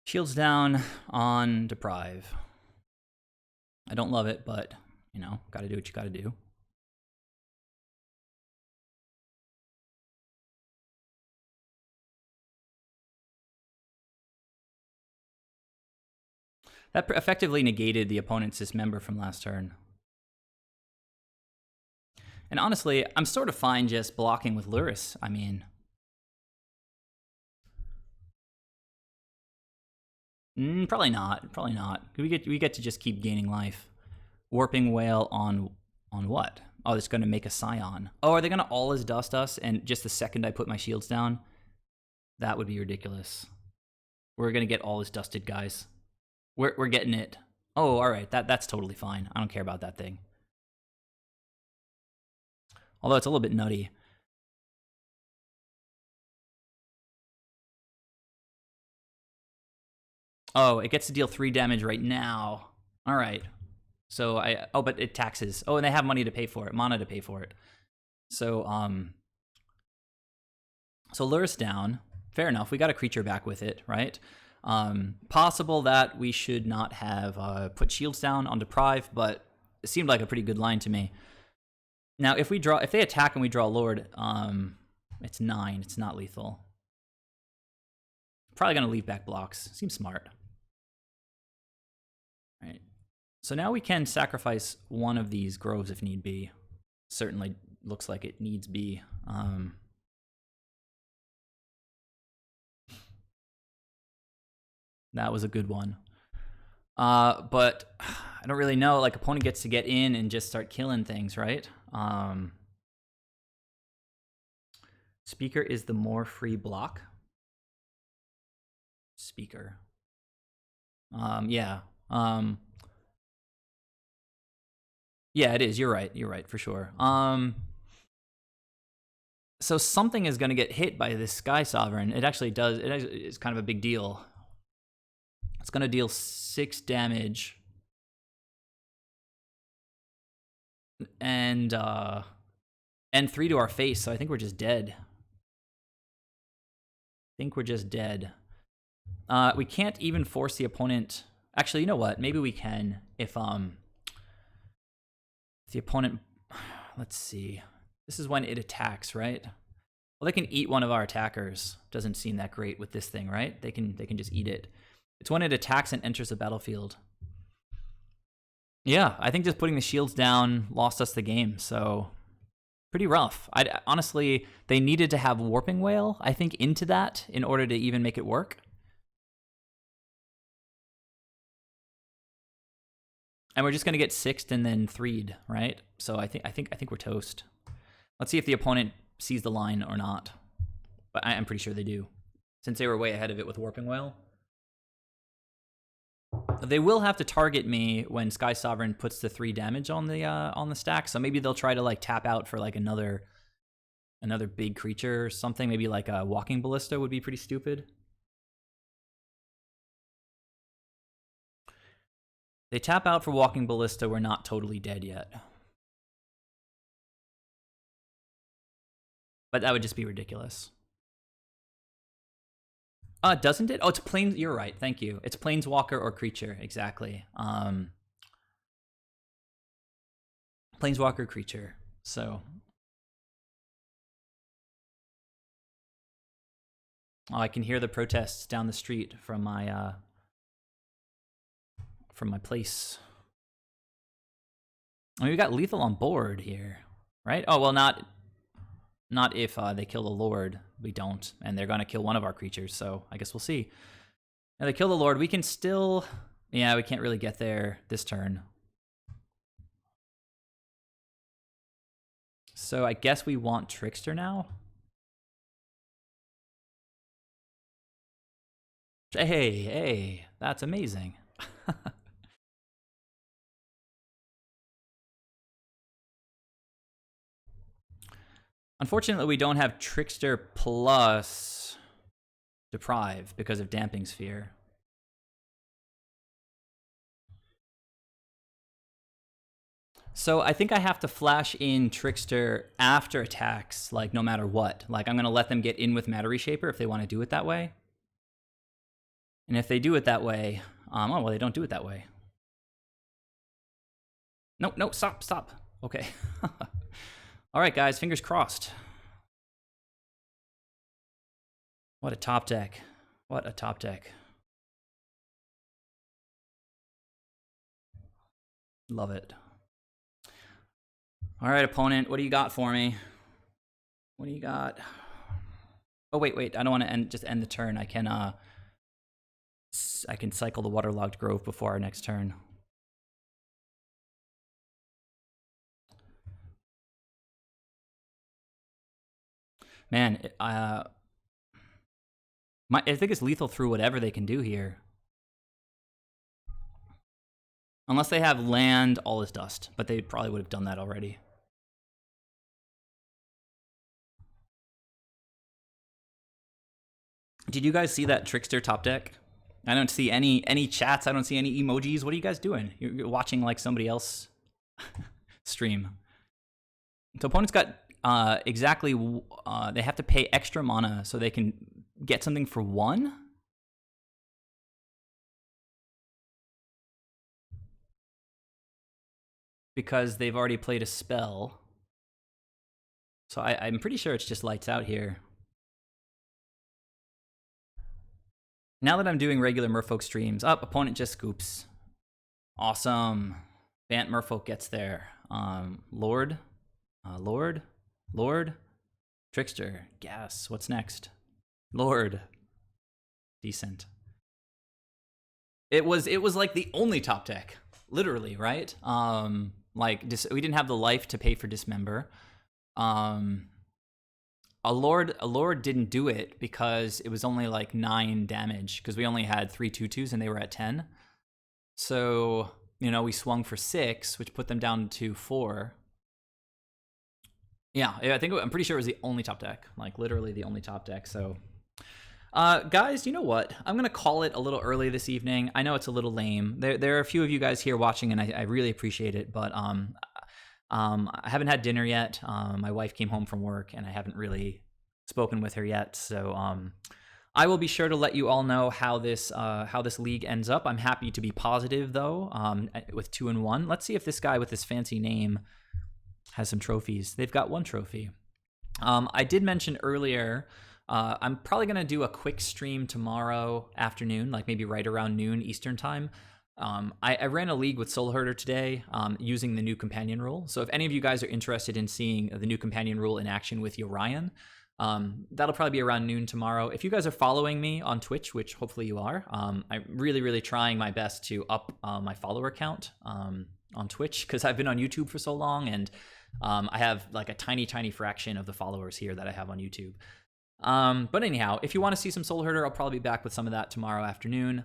Shields down on Deprive. I don't love it, but, you know, gotta do what you gotta do. That effectively negated the opponent's dismember from last turn. And honestly, I'm sort of fine just blocking with Lurrus. I mean... probably not. Probably not. We get to just keep gaining life. Warping Whale on what? Oh, it's going to make a Scion. Oh, are they going to all as dust us? And just the second I put my shields down? That would be ridiculous. We're going to get all as dusted, guys. We're getting it. Oh, all right. That's totally fine. I don't care about that thing. Although it's a little bit nutty. Oh, it gets to deal 3 damage right now. All right. So oh, but it taxes. Oh, and they have money to pay for it, mana to pay for it. So so Lurrus down. Fair enough. We got a creature back with it, right? Possible that we should not have put shields down on Deprive, but it seemed like a pretty good line to me. Now, if they attack and we draw Lord, it's 9. It's not lethal. Probably gonna leave back blocks. Seems smart. Right. So now we can sacrifice one of these groves if need be. Certainly looks like it needs be. That was a good one. But I don't really know. Like, opponent gets to get in and just start killing things, right? Speaker is the more free block. Speaker. Yeah. Yeah, it is. You're right. You're right, for sure. So something is going to get hit by this Sky Sovereign. It actually does. It's kind of a big deal. It's going to deal 6 damage. And 3 to our face, so I think we're just dead. We can't even force the opponent... Actually, you know what? Maybe we can if the opponent... Let's see. This is when it attacks, right? Well, they can eat one of our attackers. Doesn't seem that great with this thing, right? They can just eat it. It's when it attacks and enters the battlefield. Yeah, I think just putting the shields down lost us the game, so pretty rough. Honestly, they needed to have Warping Whale, I think, into that in order to even make it work. And we're just going to get 6'd and then 3'd, right? So I think we're toast. Let's see if the opponent sees the line or not. But I'm pretty sure they do, since they were way ahead of it with Warping Whale. They will have to target me when Sky Sovereign puts the 3 damage on the stack. So maybe they'll try to like tap out for like another big creature or something. Maybe like a Walking Ballista would be pretty stupid. They tap out for Walking Ballista. We're not totally dead yet. But that would just be ridiculous. Doesn't it? Oh, it's planes. You're right. Thank you. It's planeswalker or creature. Exactly. Planeswalker creature. So, oh, I can hear the protests down the street from my place. I mean, we got lethal on board here, right? Oh well, not if they kill the Lord. We don't, and they're gonna kill one of our creatures. So I guess we'll see. If they kill the Lord, we can still. Yeah, we can't really get there this turn. So I guess we want Trickster now. Hey, that's amazing. Unfortunately, we don't have Trickster plus Deprive because of Damping Sphere. So I think I have to flash in Trickster after attacks, like no matter what. Like I'm going to let them get in with Matter Reshaper if they want to do it that way. And if they do it that way, oh, well, they don't do it that way. No, stop. Okay. All right, guys, fingers crossed. What a top deck. What a top deck. Love it. All right, opponent, what do you got for me? What do you got? Oh, wait. I don't want to just end the turn. I can cycle the Waterlogged Grove before our next turn. Man, I think it's lethal through whatever they can do here. Unless they have land, all is dust. But they probably would have done that already. Did you guys see that Trickster top deck? I don't see any chats. I don't see any emojis. What are you guys doing? You're watching like somebody else stream. So opponents got exactly... they have to pay extra mana so they can get something for 1? Because they've already played a spell. So I'm pretty sure it's just lights out here. Now that I'm doing regular Merfolk streams, opponent just scoops. Awesome. Bant Merfolk gets there. Lord, Trickster, Gas. What's next? Lord. Decent. It was like the only top deck, literally, right? Like we didn't have the life to pay for Dismember. A lord didn't do it because it was only like 9 damage because we only had 3 2/2s and they were at 10. So, you know, we swung for 6, which put them down to 4. Yeah, I'm pretty sure it was the only top deck, like literally the only top deck. So, guys, you know what? I'm gonna call it a little early this evening. I know it's a little lame. There are a few of you guys here watching, and I really appreciate it. But I haven't had dinner yet. My wife came home from work, and I haven't really spoken with her yet. So I will be sure to let you all know how this league ends up. I'm happy to be positive though. With 2-1. Let's see if this guy with this fancy name has some trophies. They've got 1 trophy. I did mention earlier. I'm probably gonna do a quick stream tomorrow afternoon, like maybe right around noon Eastern time. I ran a league with Soul Herder today using the new companion rule. So if any of you guys are interested in seeing the new companion rule in action with Orion, that'll probably be around noon tomorrow. If you guys are following me on Twitch, which hopefully you are, I'm really trying my best to up my follower count on Twitch because I've been on YouTube for so long, and I have like a tiny fraction of the followers here that I have on YouTube. But anyhow, if you want to see some Soul Herder, I'll probably be back with some of that tomorrow afternoon.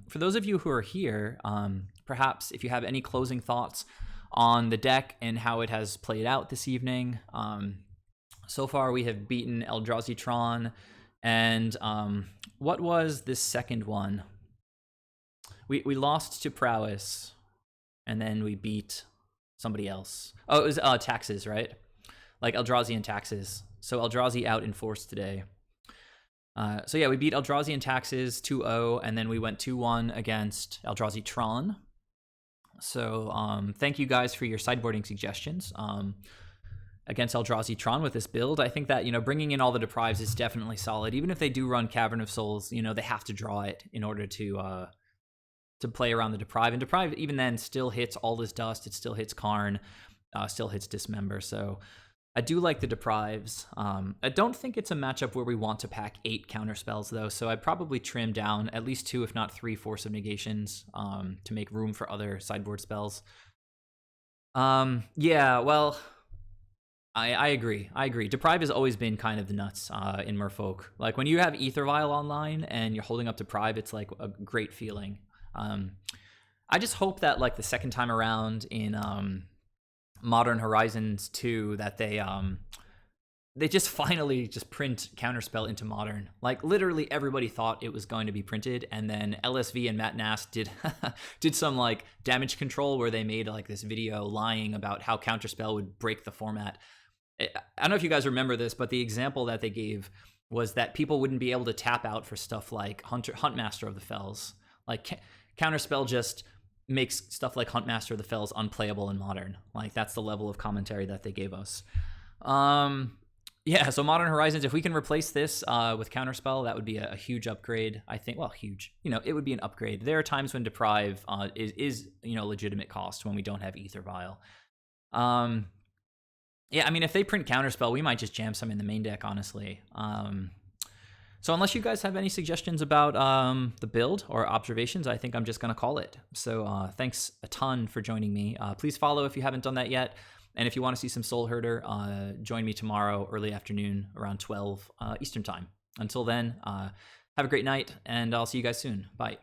For those of you who are here, perhaps if you have any closing thoughts on the deck and how it has played out this evening. So far we have beaten Eldrazi Tron, and what was this second one? We lost to Prowess, and then we beat somebody else. Oh, it was Taxes, right? Like Eldrazi and Taxes. So Eldrazi out in force today. So yeah, we beat Eldrazi and Taxes 2-0, and then we went 2-1 against Eldrazi Tron. So thank you guys for your sideboarding suggestions. Against Eldrazi Tron with this build, I think that, bringing in all the deprives is definitely solid. Even if they do run Cavern of Souls, they have to draw it in order to play around the deprive. And deprive, even then, still hits All This Dust. It still hits Karn, still hits Dismember. So I do like the deprives. I don't think it's a matchup where we want to pack 8 counter spells, though. So I'd probably trim down at least 2, if not 3 Force of Negations to make room for other sideboard spells. Yeah, well, I agree. Deprive has always been kind of the nuts in Merfolk. Like, when you have Aether Vial online and you're holding up Deprive, it's like a great feeling. I just hope that, like, the second time around in Modern Horizons 2, that they just finally just print Counterspell into Modern. Like, literally everybody thought it was going to be printed, and then LSV and Matt Nass did did some, like, damage control where they made, like, this video lying about how Counterspell would break the format. I don't know if you guys remember this, but the example that they gave was that people wouldn't be able to tap out for stuff like Huntmaster of the Fells. Like, Counterspell just makes stuff like Huntmaster of the Fells unplayable in Modern. Like, that's the level of commentary that they gave us. Yeah, so Modern Horizons, if we can replace this with Counterspell, that would be a huge upgrade. I think, well, huge. It would be an upgrade. There are times when Deprive is legitimate cost when we don't have Aether Vial. Yeah, I mean, if they print Counterspell, we might just jam some in the main deck, honestly. So unless you guys have any suggestions about the build or observations, I think I'm just going to call it. So thanks a ton for joining me. Please follow if you haven't done that yet. And if you want to see some Soul Herder, join me tomorrow, early afternoon, around 12 Eastern Time. Until then, have a great night, and I'll see you guys soon. Bye.